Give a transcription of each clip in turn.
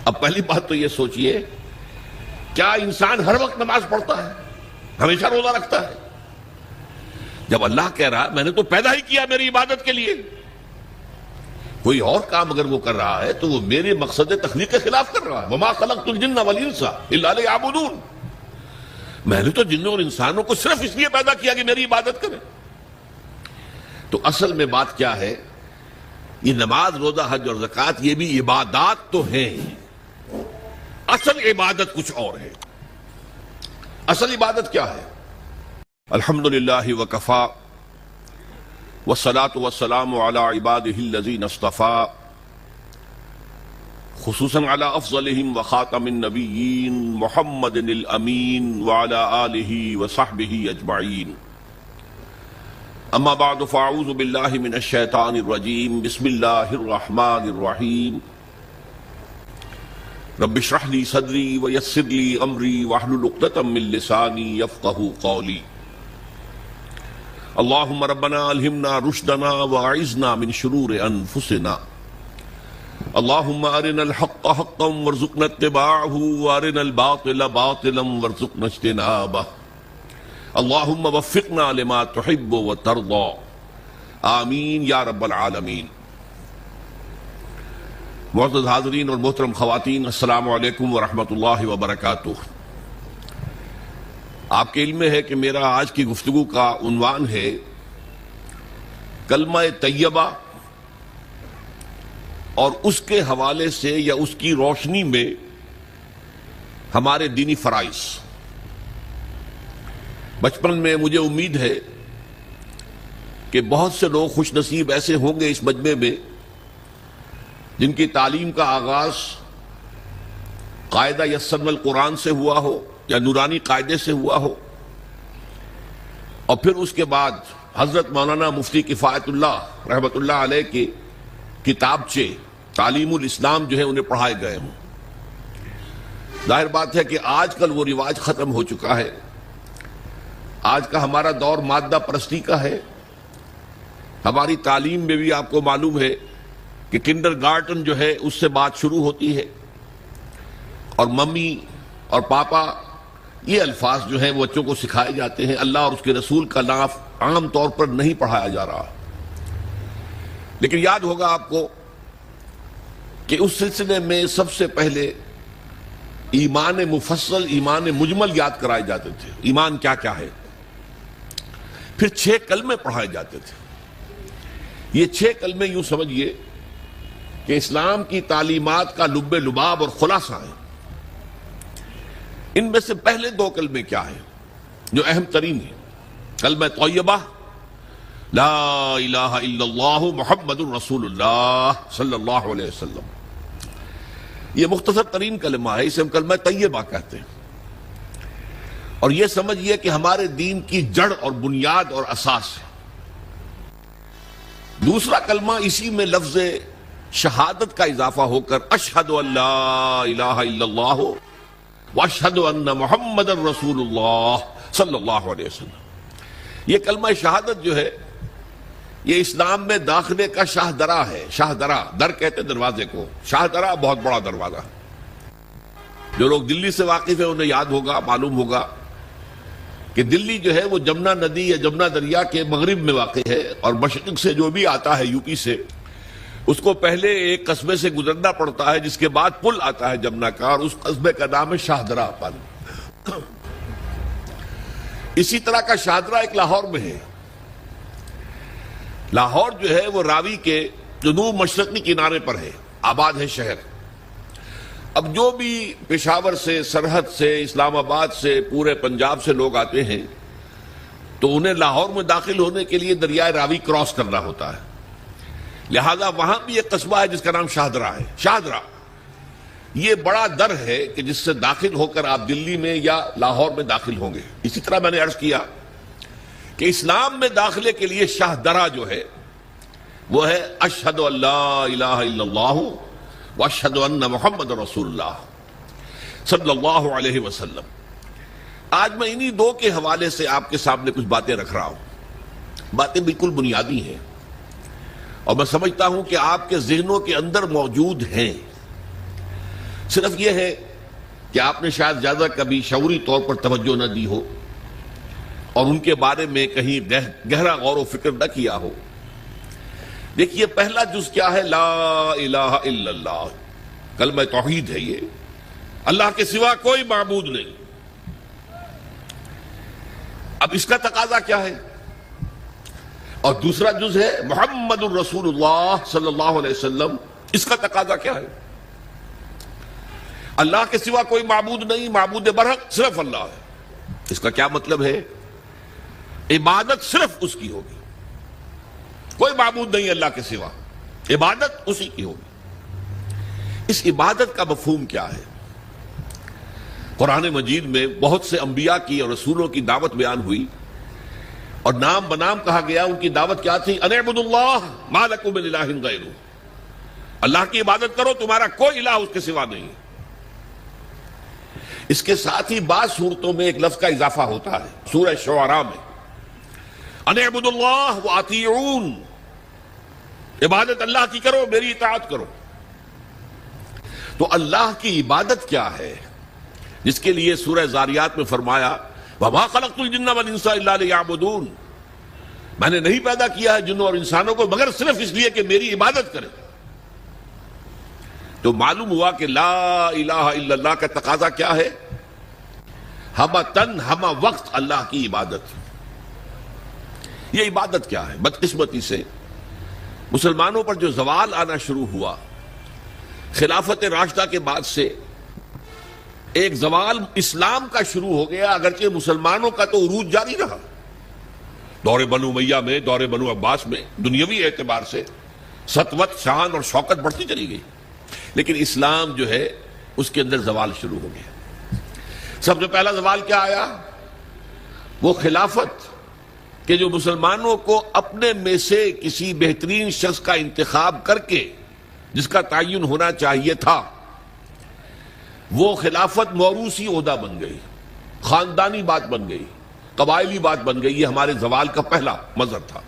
اب پہلی بات تو یہ سوچئے، کیا انسان ہر وقت نماز پڑھتا ہے، ہمیشہ روزہ رکھتا ہے؟ جب اللہ کہہ رہا میں نے تو پیدا ہی کیا میری عبادت کے لیے، کوئی اور کام اگر وہ کر رہا ہے تو وہ میرے مقصد تخلیق کے خلاف کر رہا ہے۔ وَمَا خَلَقْتُ الْجِنَّ وَالْإِنسَ إِلَّا لِيَعْبُدُونِ، میں نے تو جنوں اور انسانوں کو صرف اس لیے پیدا کیا کہ میری عبادت کریں۔ تو اصل میں بات کیا ہے، یہ نماز، روزہ، حج اور زکوٰۃ یہ بھی عبادات تو ہیں، اصل عبادت کچھ اور ہے۔ اصل عبادت کیا ہے؟ الحمدللہ وکفا والصلاة والسلام علی عبادہ الذین اصطفیٰ، خصوصاً علی افضلہم وخاتم النبیین محمد الامین وعلی آلہ وصحبہ اجمعین۔ اما بعد فاعوذ باللہ من الشیطان الرجیم، بسم اللہ الرحمن الرحیم۔ رب اشرح لی صدری ویسر لی امری واحلل عقدۃ من لسانی یفقہوا قولی۔ اللہم ربنا الہمنا رشدنا واعذنا من شرور انفسنا، اللہم ارنا الحق حقا وارزقنا اتباعہ وارنا الباطل باطلا وارزقنا اجتنابہ، اللہم وفقنا لما تحب وترضى، آمین یا رب العالمین۔ معزز حاضرین اور محترم خواتین، السلام علیکم ورحمۃ اللہ وبرکاتہ۔ آپ کے علم میں ہے کہ میرا آج کی گفتگو کا عنوان ہے کلمہ طیبہ، اور اس کے حوالے سے یا اس کی روشنی میں ہمارے دینی فرائض۔ بچپن میں مجھے امید ہے کہ بہت سے لوگ خوش نصیب ایسے ہوں گے اس مجمع میں جن کی تعلیم کا آغاز قاعدہ یسرنا القرآن سے ہوا ہو یا نورانی قاعدے سے ہوا ہو، اور پھر اس کے بعد حضرت مولانا مفتی کفایت اللہ رحمۃ اللہ علیہ کے کتابچے تعلیم الاسلام جو ہے انہیں پڑھائے گئے ہوں۔ ظاہر بات ہے کہ آج کل وہ رواج ختم ہو چکا ہے، آج کا ہمارا دور مادہ پرستی کا ہے۔ ہماری تعلیم میں بھی آپ کو معلوم ہے کہ کنڈر گارٹن جو ہے اس سے بات شروع ہوتی ہے، اور ممی اور پاپا یہ الفاظ جو ہیں وہ بچوں کو سکھائے جاتے ہیں، اللہ اور اس کے رسول کا نام عام طور پر نہیں پڑھایا جا رہا۔ لیکن یاد ہوگا آپ کو کہ اس سلسلے میں سب سے پہلے ایمان مفصل، ایمان مجمل یاد کرائے جاتے تھے، ایمان کیا کیا ہے، پھر 6 کلمے پڑھائے جاتے تھے۔ یہ 6 کلمے یوں سمجھیے کہ اسلام کی تعلیمات کا لب لباب اور خلاصہ ہیں۔ ان میں سے پہلے 2 کلمے کیا ہیں جو اہم ترین ہیں؟ کلمہ طیبہ، لا الہ الا اللہ محمد رسول اللہ صلی اللہ علیہ وسلم۔ یہ مختصر ترین کلمہ ہے، اسے ہم کلمہ طیبہ کہتے ہیں، اور یہ سمجھیے کہ ہمارے دین کی جڑ اور بنیاد اور اساس ہے۔ دوسرا کلمہ اسی میں لفظ شہادت کا اضافہ ہو کر اشہد ان لا الہ الا اللہ واشہد ان محمد رسول اللہ صلی اللہ علیہ وسلم۔ یہ کلمہ شہادت جو ہے یہ اسلام میں داخلے کا شاہ درا ہے۔ شاہ درا، در کہتے دروازے کو، شاہ درا بہت بڑا دروازہ۔ جو لوگ دلی سے واقف ہیں انہیں یاد ہوگا، معلوم ہوگا کہ دلی جو ہے وہ جمنا ندی یا جمنا دریا کے مغرب میں واقع ہے، اور مشرق سے جو بھی آتا ہے یو پی سے، اس کو پہلے ایک قصبے سے گزرنا پڑتا ہے، جس کے بعد پل آتا ہے جمنا کا، اور اس قصبے کا نام ہے شاہدرہ پل۔ اسی طرح کا شاہدرہ ایک لاہور میں ہے۔ لاہور جو ہے وہ راوی کے جنوب مشرقی کنارے پر ہے، آباد ہے شہر۔ اب جو بھی پشاور سے، سرحد سے، اسلام آباد سے، پورے پنجاب سے لوگ آتے ہیں تو انہیں لاہور میں داخل ہونے کے لیے دریائے راوی کراس کرنا ہوتا ہے، لہذا وہاں بھی ایک قصبہ ہے جس کا نام شاہدرہ ہے۔ شاہدرہ یہ بڑا در ہے کہ جس سے داخل ہو کر آپ دلی میں یا لاہور میں داخل ہوں گے۔ اسی طرح میں نے عرض کیا کہ اسلام میں داخلے کے لیے شاہدرہ جو ہے وہ ہے اشہد ان لا الہ الا اللہ واشہد ان محمد رسول اللہ صلی اللہ علیہ وسلم۔ آج میں انہی 2 کے حوالے سے آپ کے سامنے کچھ باتیں رکھ رہا ہوں۔ باتیں بالکل بنیادی ہیں، اور میں سمجھتا ہوں کہ آپ کے ذہنوں کے اندر موجود ہیں۔ صرف یہ ہے کہ آپ نے شاید زیادہ کبھی شعوری طور پر توجہ نہ دی ہو اور ان کے بارے میں کہیں گہرا غور و فکر نہ کیا ہو. دیکھیے پہلا جز کیا ہے؟ لا الہ الا اللہ، کلمہ توحید ہے. یہ اللہ کے سوا کوئی معبود نہیں. اب اس کا تقاضا کیا ہے؟ اور دوسرا جز ہے محمد الرسول اللہ صلی اللہ علیہ وسلم. اس کا تقاضا کیا ہے؟ اللہ کے سوا کوئی معبود نہیں، معبود برحق صرف اللہ ہے. اس کا کیا مطلب ہے؟ عبادت صرف اس کی ہوگی، کوئی معبود نہیں اللہ کے سوا، عبادت اسی کی ہوگی. اس عبادت کا مفہوم کیا ہے؟ قرآن مجید میں بہت سے انبیاء کی اور رسولوں کی دعوت بیان ہوئی اور نام بنام کہا گیا. ان کی دعوت کیا تھی؟ ان اعبدوا اللہ ما لکم من الہ غیرہ، اللہ کی عبادت کرو، تمہارا کوئی الہ اس کے سوا نہیں. اس کے ساتھ ہی بعض صورتوں میں ایک لفظ کا اضافہ ہوتا ہے. سورہ شعراء میں ان اعبدوا اللہ واطیعون، عبادت اللہ کی کرو، میری اطاعت کرو. تو اللہ کی عبادت کیا ہے جس کے لیے سورہ زاریات میں فرمایا وَمَا خَلَقْتُ الْجِنَّ وَالْإِنسَ إِلَّا لِيَعْبُدُونَ، میں نے نہیں پیدا کیا ہے جنوں اور انسانوں کو مگر صرف اس لیے کہ میری عبادت کریں. تو معلوم ہوا کہ لا الہ الا اللہ کا تقاضا کیا ہے؟ ہمہ تن ہمہ وقت اللہ کی عبادت. یہ عبادت کیا ہے؟ بدقسمتی سے مسلمانوں پر جو زوال آنا شروع ہوا خلافت راشدہ کے بعد سے، ایک زوال اسلام کا شروع ہو گیا، اگرچہ مسلمانوں کا تو عروج جاری رہا. دور بنو امیہ میں، دور بنو عباس میں دنیاوی اعتبار سے سطوت، شان اور شوکت بڑھتی چلی گئی، لیکن اسلام جو ہے اس کے اندر زوال شروع ہو گیا. سب سے پہلا زوال کیا آیا؟ وہ خلافت کہ جو مسلمانوں کو اپنے میں سے کسی بہترین شخص کا انتخاب کر کے جس کا تعین ہونا چاہیے تھا، وہ خلافت موروثی عہدہ بن گئی، خاندانی بات بن گئی، قبائلی بات بن گئی. یہ ہمارے زوال کا پہلا مظہر تھا.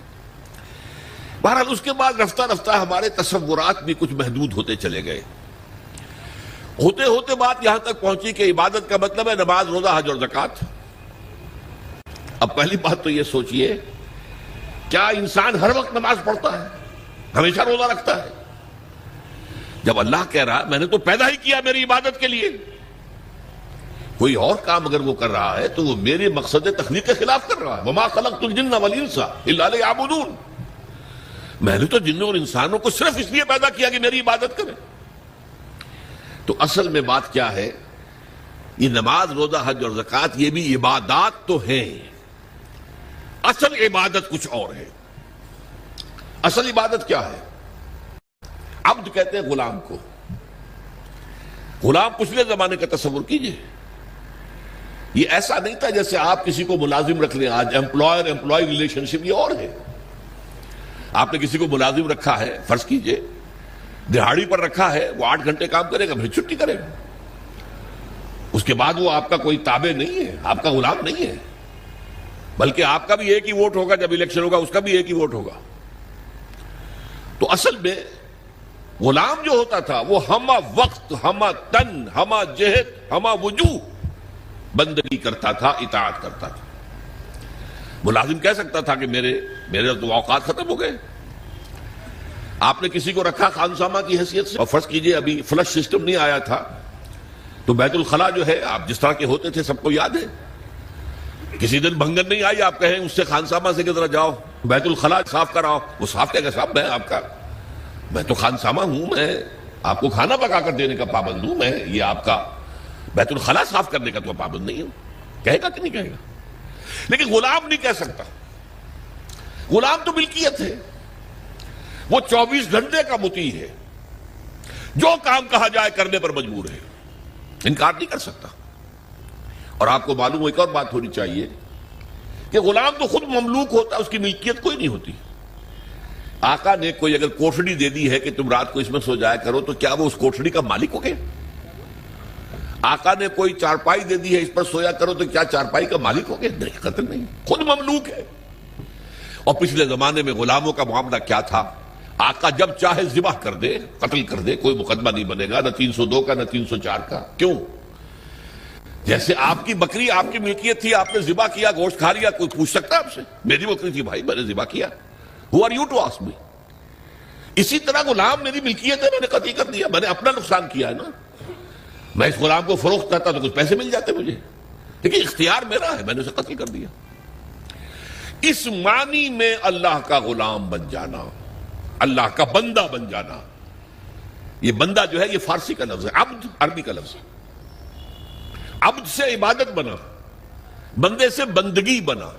بہرحال اس کے بعد رفتہ رفتہ ہمارے تصورات بھی کچھ محدود ہوتے چلے گئے. ہوتے ہوتے بات یہاں تک پہنچی کہ عبادت کا مطلب ہے نماز، روزہ، حج اور زکوٰۃ. اب پہلی بات تو یہ سوچئے، کیا انسان ہر وقت نماز پڑھتا ہے، ہمیشہ روزہ رکھتا ہے؟ جب اللہ کہہ رہا میں نے تو پیدا ہی کیا میری عبادت کے لیے، کوئی اور کام اگر وہ کر رہا ہے تو وہ میرے مقصد تخلیق کے خلاف کر رہا ہے. وَمَا خَلَقْتُ الْجِنَّ وَالْإِنسَ إِلَّا لِيَعْبُدُونَ، میں نے تو جنوں اور انسانوں کو صرف اس لیے پیدا کیا کہ میری عبادت کریں. تو اصل میں بات کیا ہے؟ یہ نماز، روزہ، حج اور زکوٰۃ یہ بھی عبادات تو ہیں، اصل عبادت کچھ اور ہے. اصل عبادت کیا ہے؟ عبد کہتے ہیں غلام کو. غلام پچھلے زمانے کا تصور کیجئے، یہ ایسا نہیں تھا جیسے آپ کسی کو ملازم رکھ لیں. آج امپلائر امپلائی ریلیشن شپ یہ اور ہے. آپ نے کسی کو ملازم رکھا ہے، فرض کیجئے دہاڑی پر رکھا ہے، وہ 8 گھنٹے کام کرے گا پھر چھٹی کرے گا. اس کے بعد وہ آپ کا کوئی تابع نہیں ہے، آپ کا غلام نہیں ہے، بلکہ آپ کا بھی ایک ہی ووٹ ہوگا. جب الیکشن ہوگا اس کا بھی ایک ہی ووٹ ہوگا. تو اصل میں غلام جو ہوتا تھا وہ ہمہ وقت، ہمہ تن، ہمہ جہت، ہمہ وجوہ بندگی کرتا تھا، اطاعت کرتا تھا. ملازم کہہ سکتا تھا کہ میرے تو اوقات ختم ہو گئے. آپ نے کسی کو رکھا خانسامہ کی حیثیت سے، اور فرض کیجئے ابھی فلش سسٹم نہیں آیا تھا تو بیت الخلاء جو ہے آپ جس طرح کے ہوتے تھے سب کو یاد ہے. کسی دن بھنگن نہیں آئی، آپ کہیں اس سے خانسامہ سے کدھر جاؤ بیت الخلاء صاف کراؤ، وہ صاف کیا کہ صاحب میں تو خانسامہ ہوں، میں آپ کو کھانا پکا کر دینے کا پابند ہوں، میں یہ آپ کا بیت الخلاء صاف کرنے کا تو پابند نہیں ہوں. کہے گا کہ نہیں کہے گا؟ لیکن غلام نہیں کہہ سکتا. غلام تو ملکیت ہے، وہ 24 گھنٹے کا مطیع ہے، جو کام کہا جائے کرنے پر مجبور ہے، انکار نہیں کر سکتا. اور آپ کو معلوم ہو ایک اور بات ہونی چاہیے کہ غلام تو خود مملوک ہوتا ہے، اس کی ملکیت کوئی نہیں ہوتی. آقا نے کوئی اگر کوٹھڑی دے دی ہے کہ تم رات کو اس میں سو جایا کرو تو کیا وہ اس کوٹھڑی کا مالک ہو گیا؟ آقا نے کوئی چارپائی دے دی ہے اس پر سویا کرو تو کیا چارپائی کا مالک ہو گیا؟ نہیں، قطعاً نہیں، خود مملوک ہے. اور پچھلے زمانے میں غلاموں کا معاملہ کیا تھا؟ آقا جب چاہے ذبح کر دے، قتل کر دے، کوئی مقدمہ نہیں بنے گا، نہ 302 کا نہ 304 کا۔ کیوں؟ جیسے آپ کی بکری آپ کی ملکیت تھی، آپ نے ذبح کیا، گوشت کھا لیا، کوئی پوچھ سکتا آپ سے؟ میری بکری تھی بھائی، میں نے ذبح کیا، Who are you to ask me؟ اسی طرح غلام میری ملکیت ہے، میں نے قتل کر دیا، میں نے اپنا نقصان کیا ہے نا۔ میں اس غلام کو فروخت کرتا تو کچھ پیسے مل جاتے مجھے، لیکن اختیار میرا ہے، میں نے اسے قتل کر دیا۔ اس معنی میں اللہ کا غلام بن جانا، اللہ کا بندہ بن جانا، یہ بندہ جو ہے یہ فارسی کا لفظ ہے، عبد عربی کا لفظ ہے۔ عبد سے عبادت بنا، بندے سے بندگی بنا۔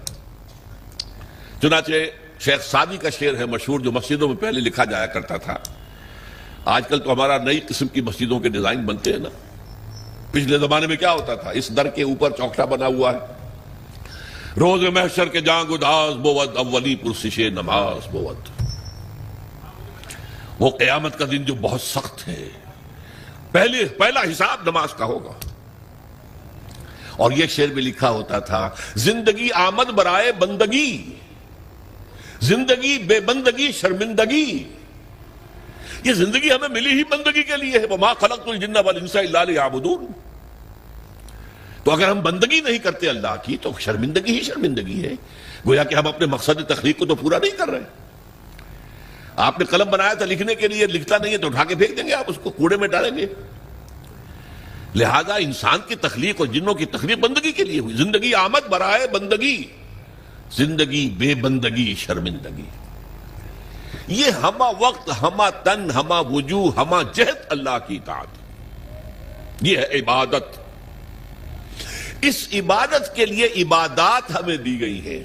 چنانچہ شیخ سعدی کا شعر ہے مشہور، جو مسجدوں میں پہلے لکھا جایا کرتا تھا۔ آج کل تو ہمارا نئی قسم کی مسجدوں کے ڈیزائن بنتے ہیں نا، پچھلے زمانے میں کیا ہوتا تھا؟ اس در کے اوپر چوکٹا بنا ہوا ہے، روز محشر کے جانگ اداس بود، اولی پرسش نماز بود۔ وہ قیامت کا دن جو بہت سخت ہے، پہلا حساب نماز کا ہوگا۔ اور یہ شعر بھی لکھا ہوتا تھا، زندگی آمد برائے بندگی، زندگی بے بندگی شرمندگی۔ یہ زندگی ہمیں ملی ہی بندگی کے لیے ہے، وَمَا خَلَقْتُ الْجِنَّ وَالْإِنسَ إِلَّا لِيَعْبُدُونِ۔ تو اگر ہم بندگی نہیں کرتے اللہ کی تو شرمندگی ہی شرمندگی ہے، گویا کہ ہم اپنے مقصد تخلیق کو تو پورا نہیں کر رہے۔ آپ نے قلم بنایا تھا لکھنے کے لیے، لکھتا نہیں ہے تو اٹھا کے پھینک دیں گے، آپ اس کو کوڑے میں ڈالیں گے۔ لہذا انسان کی تخلیق اور جنوں کی تخلیق بندگی کے لیے ہوئی۔ زندگی آمد برائے بندگی، زندگی بے بندگی شرمندگی۔ یہ ہما وقت، ہما تن، ہما وجوہ، ہما جہت اللہ کی اطاعت، یہ ہے عبادت۔ اس عبادت کے لیے عبادات ہمیں دی گئی ہیں۔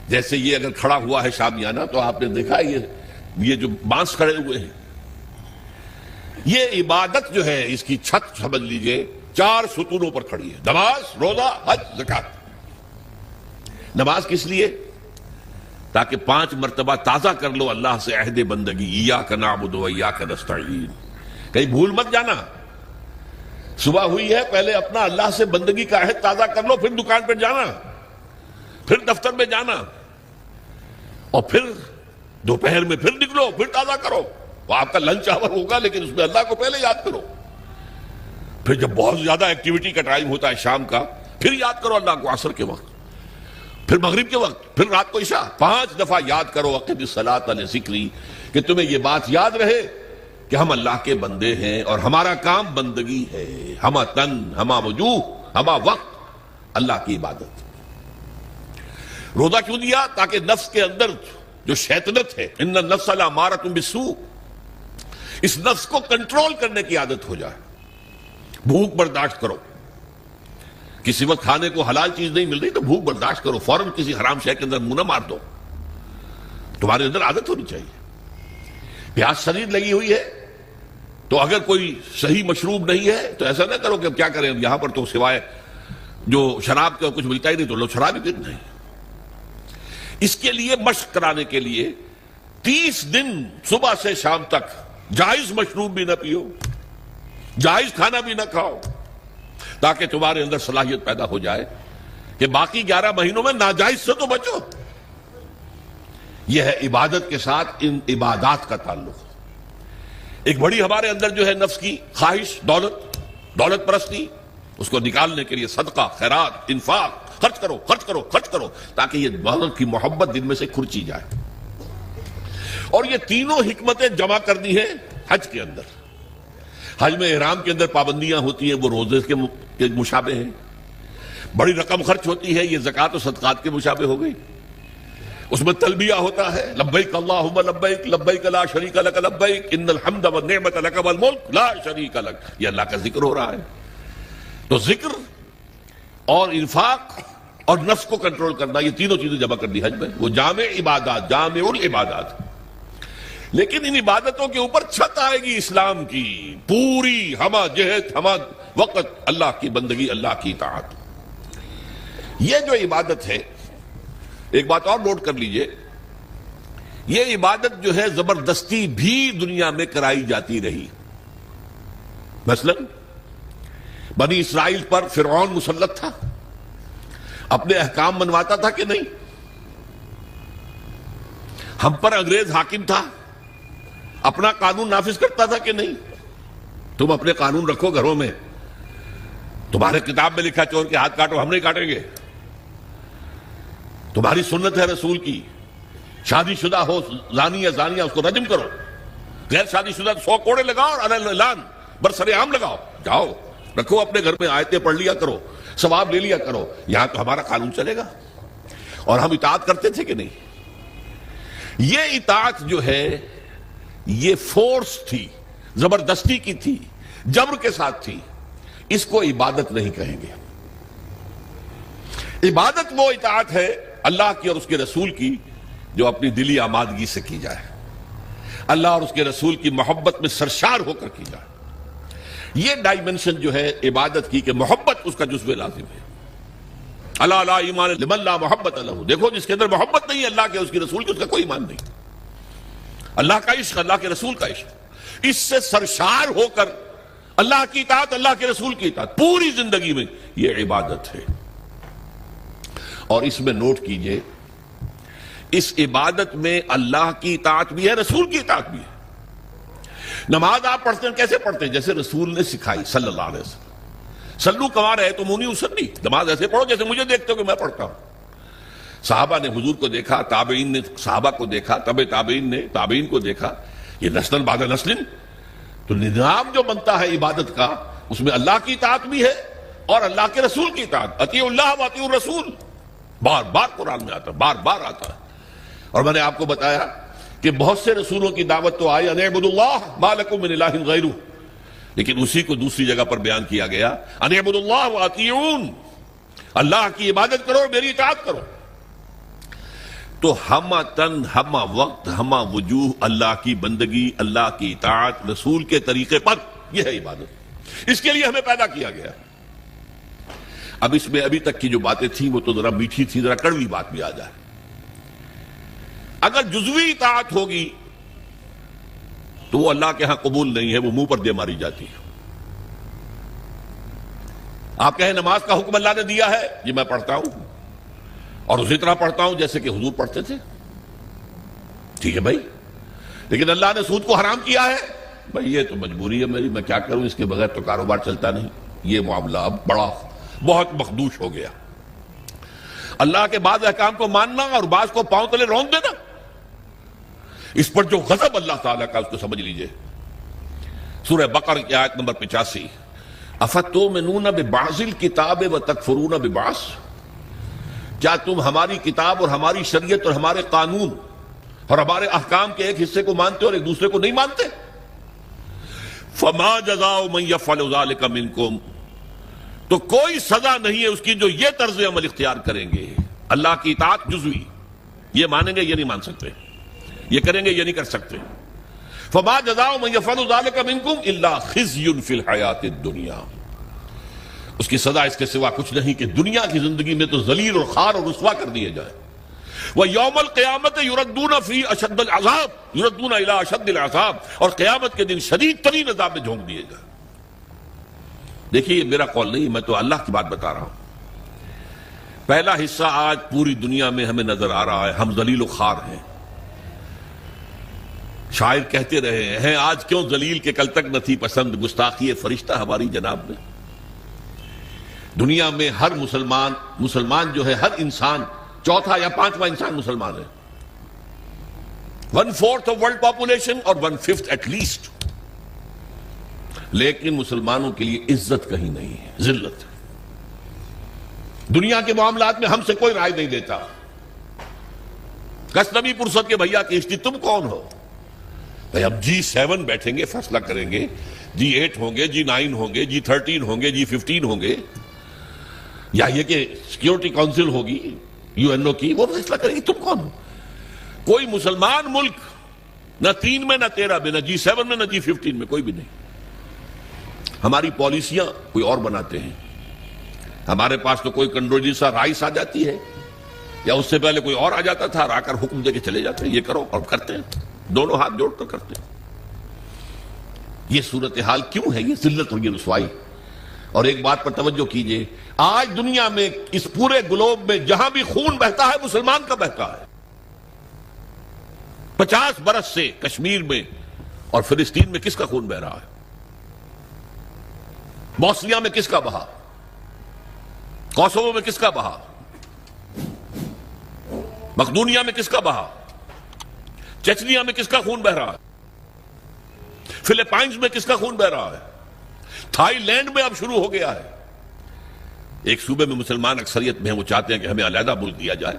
جیسے یہ اگر کھڑا ہوا ہے شامیانہ تو آپ نے دیکھا یہ جو بانس کھڑے ہوئے ہیں، یہ عبادت جو ہے اس کی چھت سمجھ لیجئے 4 ستونوں پر کھڑی ہے، نماز، روزہ، حج، زکات۔ نماز کس لیے؟ تاکہ 5 مرتبہ تازہ کر لو اللہ سے عہد بندگی، ایاک نعبد و ایاک نستعین۔ کہیں بھول مت جانا، صبح ہوئی ہے پہلے اپنا اللہ سے بندگی کا عہد تازہ کر لو، پھر دکان پر جانا، پھر دفتر میں جانا، اور پھر دوپہر میں پھر نکلو، پھر تازہ کرو۔ وہ آپ کا لنچ آور ہوگا لیکن اس میں اللہ کو پہلے یاد کرو۔ پھر جب بہت زیادہ ایکٹیویٹی کا ٹائم ہوتا ہے شام کا، پھر یاد کرو اللہ کو عصر کے وقت، پھر مغرب کے وقت، پھر رات کو عشاء، 5 دفعہ یاد کرو اقم الصلاۃ لذکری، کہ تمہیں یہ بات یاد رہے کہ ہم اللہ کے بندے ہیں اور ہمارا کام بندگی ہے، ہما تن، ہما وجوہ، ہما وقت اللہ کی عبادت۔ روزہ کیوں دیا؟ تاکہ نفس کے اندر جو شیطنت ہے، ان النفس لامارۃ بالسوء، اس نفس کو کنٹرول کرنے کی عادت ہو جائے۔ بھوک برداشت کرو، کسی وقت کھانے کو حلال چیز نہیں مل رہی تو بھوک برداشت کرو، فوراً کسی حرام شے کے اندر منہ نہ مار دو، تمہارے اندر عادت ہونی چاہیے۔ پیاس شدید لگی ہوئی ہے تو اگر کوئی صحیح مشروب نہیں ہے تو ایسا نہ کرو کہ اب کیا کریں، یہاں پر تو سوائے جو شراب کا کچھ ملتا ہی نہیں تو لو شراب ہی پیتے ہیں۔ اس کے لیے مشق کرانے کے لیے 30 دن صبح سے شام تک جائز مشروب بھی نہ پیو، جائز کھانا بھی نہ کھاؤ، تاکہ تمہارے اندر صلاحیت پیدا ہو جائے کہ باقی 11 مہینوں میں ناجائز سے تو بچو۔ یہ ہے عبادت کے ساتھ ان عبادات کا تعلق۔ ایک بڑی ہمارے اندر جو ہے نفس کی خواہش، دولت پرستی، اس کو نکالنے کے لیے صدقہ، خیرات، انفاق، خرچ کرو خرچ کرو خرچ کرو، تاکہ یہ دولت کی محبت دل میں سے کھرچی جائے۔ اور یہ تینوں حکمتیں جمع کرنی ہیں حج کے اندر۔ حج میں احرام کے اندر پابندیاں ہوتی ہیں، وہ روزے کے مشابہ ہیں، بڑی رقم خرچ ہوتی ہے، یہ زکوٰۃ و صدقات کے مشابہ ہو گئی۔ اس میں تلبیہ ہوتا ہے، لبیک اللہم لبیک لبیک لا شریک لک لبیک ان الحمد والنعمت لک والملک لا شریک لک، یہ اللہ کا ذکر ہو رہا ہے۔ تو ذکر اور انفاق اور نفس کو کنٹرول کرنا، یہ تینوں چیزیں جمع کر دی حج میں، وہ جامع عبادات، جامع العبادات۔ لیکن ان عبادتوں کے اوپر چھت آئے گی اسلام کی پوری، ہما جہت، ہما وقت اللہ کی بندگی، اللہ کی اطاعت۔ یہ جو عبادت ہے، ایک بات اور نوٹ کر لیجئے، یہ عبادت جو ہے زبردستی بھی دنیا میں کرائی جاتی رہی۔ مثلا بنی اسرائیل پر فرعون مسلط تھا، اپنے احکام منواتا تھا کہ نہیں؟ ہم پر انگریز حاکم تھا، اپنا قانون نافذ کرتا تھا کہ نہیں؟ تم اپنے قانون رکھو گھروں میں. تمہارے کتاب میں لکھا چور کے ہاتھ کاٹو، ہم نہیں کاٹیں گے. تمہاری سنت ہے رسول کی، شادی شدہ ہو زانی یا زانیہ اس کو رجم کرو، غیر شادی شدہ 100 کوڑے لگاؤ اور اعلان برسر عام لگاؤ. جاؤ رکھو اپنے گھر میں، آیتیں پڑھ لیا کرو، ثواب لے لیا کرو. یہاں تو ہمارا قانون چلے گا. اور ہم اطاعت کرتے تھے کہ نہیں؟ یہ اطاعت جو ہے یہ فورس تھی، زبردستی کی تھی، جبر کے ساتھ تھی. اس کو عبادت نہیں کہیں گے. عبادت وہ اطاعت ہے اللہ کی اور اس کے رسول کی جو اپنی دلی آمادگی سے کی جائے، اللہ اور اس کے رسول کی محبت میں سرشار ہو کر کی جائے. یہ ڈائمنشن جو ہے عبادت کی کہ محبت اس کا جزو لازم ہے. اللہ لا ایمان لمن لا محبت لہ. دیکھو جس کے اندر محبت نہیں ہے اللہ کے اس کے رسول کی، اس کا کوئی ایمان نہیں. اللہ کا عشق، اللہ کے رسول کا عشق، اس سے سرشار ہو کر اللہ کی اطاعت، اللہ کے رسول کی اطاعت پوری زندگی میں، یہ عبادت ہے. اور اس میں نوٹ کیجئے، اس عبادت میں اللہ کی اطاعت بھی ہے، رسول کی اطاعت بھی ہے. نماز آپ پڑھتے ہیں کیسے پڑھتے ہیں؟ جیسے رسول نے سکھائی صلی اللہ علیہ وسلم. سلو کما رہے تو مونی اسلی، نماز ایسے پڑھو جیسے مجھے دیکھتے ہو کہ میں پڑھتا ہوں. صحابہ نے حضور کو دیکھا، تابعین نے صحابہ کو دیکھا، تابعین نے تابعین کو دیکھا. یہ نسل بعد نسل، تو نظام جو بنتا ہے عبادت کا اس میں اللہ کی اطاعت بھی ہے اور اللہ کے رسول کی اطاعت. اطیعوا اللہ و اطیعوا الرسول بار بار قرآن میں آتا ہے، بار بار آتا ہے. اور میں نے آپ کو بتایا کہ بہت سے رسولوں کی دعوت تو آئی ان اعبدوا اللہ ما لکم من الہ غیرہ، لیکن اسی کو دوسری جگہ پر بیان کیا گیا ان اعبدوا اللہ واطیعون، اللہ کی عبادت کرو اور میری اطاعت کرو. تو ہمہ تن، ہمہ وقت، ہمہ وجوہ اللہ کی بندگی، اللہ کی اطاعت رسول کے طریقے پر، یہ ہے عبادت. اس کے لیے ہمیں پیدا کیا گیا. اب اس میں ابھی تک کی جو باتیں تھیں وہ تو ذرا میٹھی تھی، ذرا کڑوی بات بھی آ جائے. اگر جزوی اطاعت ہوگی تو وہ اللہ کے ہاں قبول نہیں ہے، وہ منہ پر دے ماری جاتی ہے. آپ کہیں نماز کا حکم اللہ نے دیا ہے، یہ میں پڑھتا ہوں اور اسی طرح پڑھتا ہوں جیسے کہ حضور پڑھتے تھے. ٹھیک ہے بھائی، لیکن اللہ نے سود کو حرام کیا ہے. بھائی یہ تو مجبوری ہے میری، میں کیا کروں، اس کے بغیر تو کاروبار چلتا نہیں. یہ معاملہ اب بہت مخدوش ہو گیا. اللہ کے بعض احکام کو ماننا اور بعض کو پاؤں تلے رون دینا، اس پر جو غضب اللہ تعالیٰ کا اس کو سمجھ لیجئے. سورہ بقرہ کی آیت نمبر 85، افتؤمنون ببعض الکتاب وتکفرون ببعض، کیا تم ہماری کتاب اور ہماری شریعت اور ہمارے قانون اور ہمارے احکام کے ایک حصے کو مانتے اور ایک دوسرے کو نہیں مانتے؟ فما جزاء من یفعل ذلک منکم، تو کوئی سزا نہیں ہے اس کی جو یہ طرز عمل اختیار کریں گے. اللہ کی اطاعت جزوی، یہ مانیں گے یہ نہیں مان سکتے، یہ کریں گے یہ نہیں کر سکتے. فما جزاء من یفعل ذلک منکم الا خزی فی الحیاۃ الدنیا، اس کی سزا اس کے سوا کچھ نہیں کہ دنیا کی زندگی میں تو ذلیل اور خوار اور رسوا کر دیے جائیں. وَيَوْمَ الْقِيَامَةِ يُرَدُّونَ فِي أَشَدِّ الْعَذَابِ، يُرَدُّونَ إِلَىٰ أَشَدِّ الْعَذَابِ، اور قیامت کے دن شدید ترین عذاب میں جھونک دیے جائیں. دیکھیے یہ میرا قول نہیں، میں تو اللہ کی بات بتا رہا ہوں. پہلا حصہ آج پوری دنیا میں ہمیں نظر آ رہا ہے، ہم ذلیل و خوار ہیں. شاعر کہتے رہے ہیں آج کیوں ذلیل کے کل تک نہ تھی پسند، گستاخی فرشتہ ہماری جناب میں. دنیا میں ہر مسلمان جو ہے، ہر انسان چوتھا یا پانچواں انسان مسلمان ہے. 1/4 آف ورلڈ پاپولیشن اور 1/5 ایٹ لیسٹ. لیکن مسلمانوں کے لیے عزت کہیں نہیں ہے، ذلت. دنیا کے معاملات میں ہم سے کوئی رائے نہیں دیتا. کسنوی پرست کے بھیا کیشتی تم کون ہو؟ بھائی اب G7 بیٹھیں گے، فیصلہ کریں گے. G8 ہوں گے، G9 ہوں گے، G13 ہوں گے، G15 ہوں گے، یا یہ کہ سیکیورٹی کونسل ہوگی UN کی، وہ فیصلہ کریں گے تم کون ہو. کوئی مسلمان ملک نہ 3 میں نہ 13 میں، نہ G7 میں نہ G15 میں، کوئی بھی نہیں. ہماری پالیسیاں کوئی اور بناتے ہیں. ہمارے پاس تو کوئی کنڈولیزا رائس آ جاتی ہے، یا اس سے پہلے کوئی اور آ جاتا تھا اور آ کر حکم دے کے چلے جاتے ہیں یہ کرو، اور کرتے ہیں، دونوں ہاتھ جوڑ کر کرتے ہیں. یہ صورتحال کیوں ہے؟ یہ ذلت اور یہ رسوائی. اور ایک بات پر توجہ کیجئے، آج دنیا میں اس پورے گلوب میں جہاں بھی خون بہتا ہے مسلمان کا بہتا ہے. 50 برس سے کشمیر میں اور فلسطین میں کس کا خون بہ رہا ہے؟ بوسنیا میں کس کا بہا؟ کوسوو میں کس کا بہا؟ مقدونیہ میں کس کا بہا؟ چچنیا میں کس کا خون بہ رہا ہے؟ فلپائنز میں کس کا خون بہ رہا ہے؟ تھائی لینڈ میں اب شروع ہو گیا ہے. ایک صوبے میں مسلمان اکثریت میں ہیں، وہ چاہتے ہیں کہ ہمیں علیحدہ ملک دیا جائے.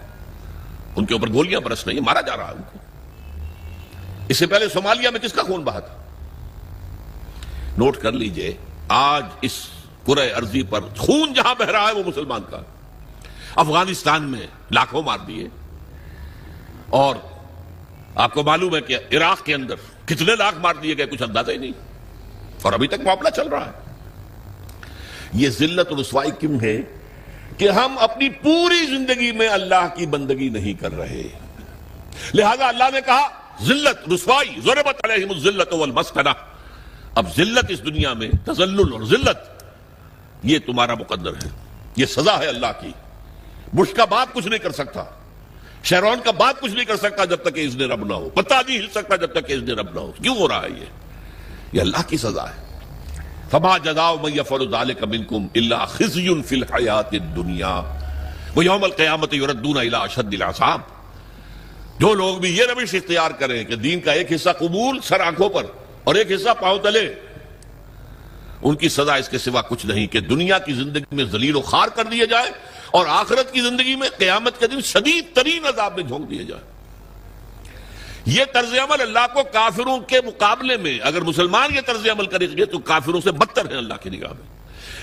ان کے اوپر گولیاں برس رہی ہیں، مارا جا رہا ہے ان کو. اس سے پہلے صومالیہ میں کس کا خون بہا تھا؟ نوٹ کر لیجئے، آج اس کرۂ ارضی پر خون جہاں بہ رہا ہے وہ مسلمان کا. افغانستان میں لاکھوں مار دیے، اور آپ کو معلوم ہے کہ عراق کے اندر کتنے لاکھ مار دیے گئے کچھ اندازہ ہی نہیں، اور ابھی تک معاملہ چل رہا ہے. یہ ذلت اور رسوائی کیوں ہے؟ کہ ہم اپنی پوری زندگی میں اللہ کی بندگی نہیں کر رہے. لہذا اللہ نے کہا ذلت رسوائی، ضربت علیہم الذلۃ والمسکنہ. اب ذلت اس دنیا میں، تذلل اور ذلت، یہ تمہارا مقدر ہے، یہ سزا ہے اللہ کی. بش کا باپ کچھ نہیں کر سکتا، شیرون کا باپ کچھ نہیں کر سکتا جب تک کہ اذن رب نہ ہو، پتہ نہیں ہل سکتا جب تک کہ اذن رب نہ ہو. کیوں ہو رہا ہے یہ اللہ کی سزا ہے. فما جزاء من يفعل ذلك منكم الا خزي في الحياة الدنيا ويوم القيامة يردون الى اشد العذاب. جو لوگ بھی یہ روش اختیار کریں کہ دین کا ایک حصہ قبول سر آنکھوں پر اور ایک حصہ پاؤں تلے، ان کی سزا اس کے سوا کچھ نہیں کہ دنیا کی زندگی میں ذلیل و خوار کر دیے جائے، اور آخرت کی زندگی میں قیامت کے دن شدید ترین عذاب میں جھونک دیے جائے. یہ طرز عمل اللہ کو کافروں کے مقابلے میں، اگر مسلمان یہ طرز عمل کریں گے تو کافروں سے بدتر ہیں اللہ کی نگاہ میں.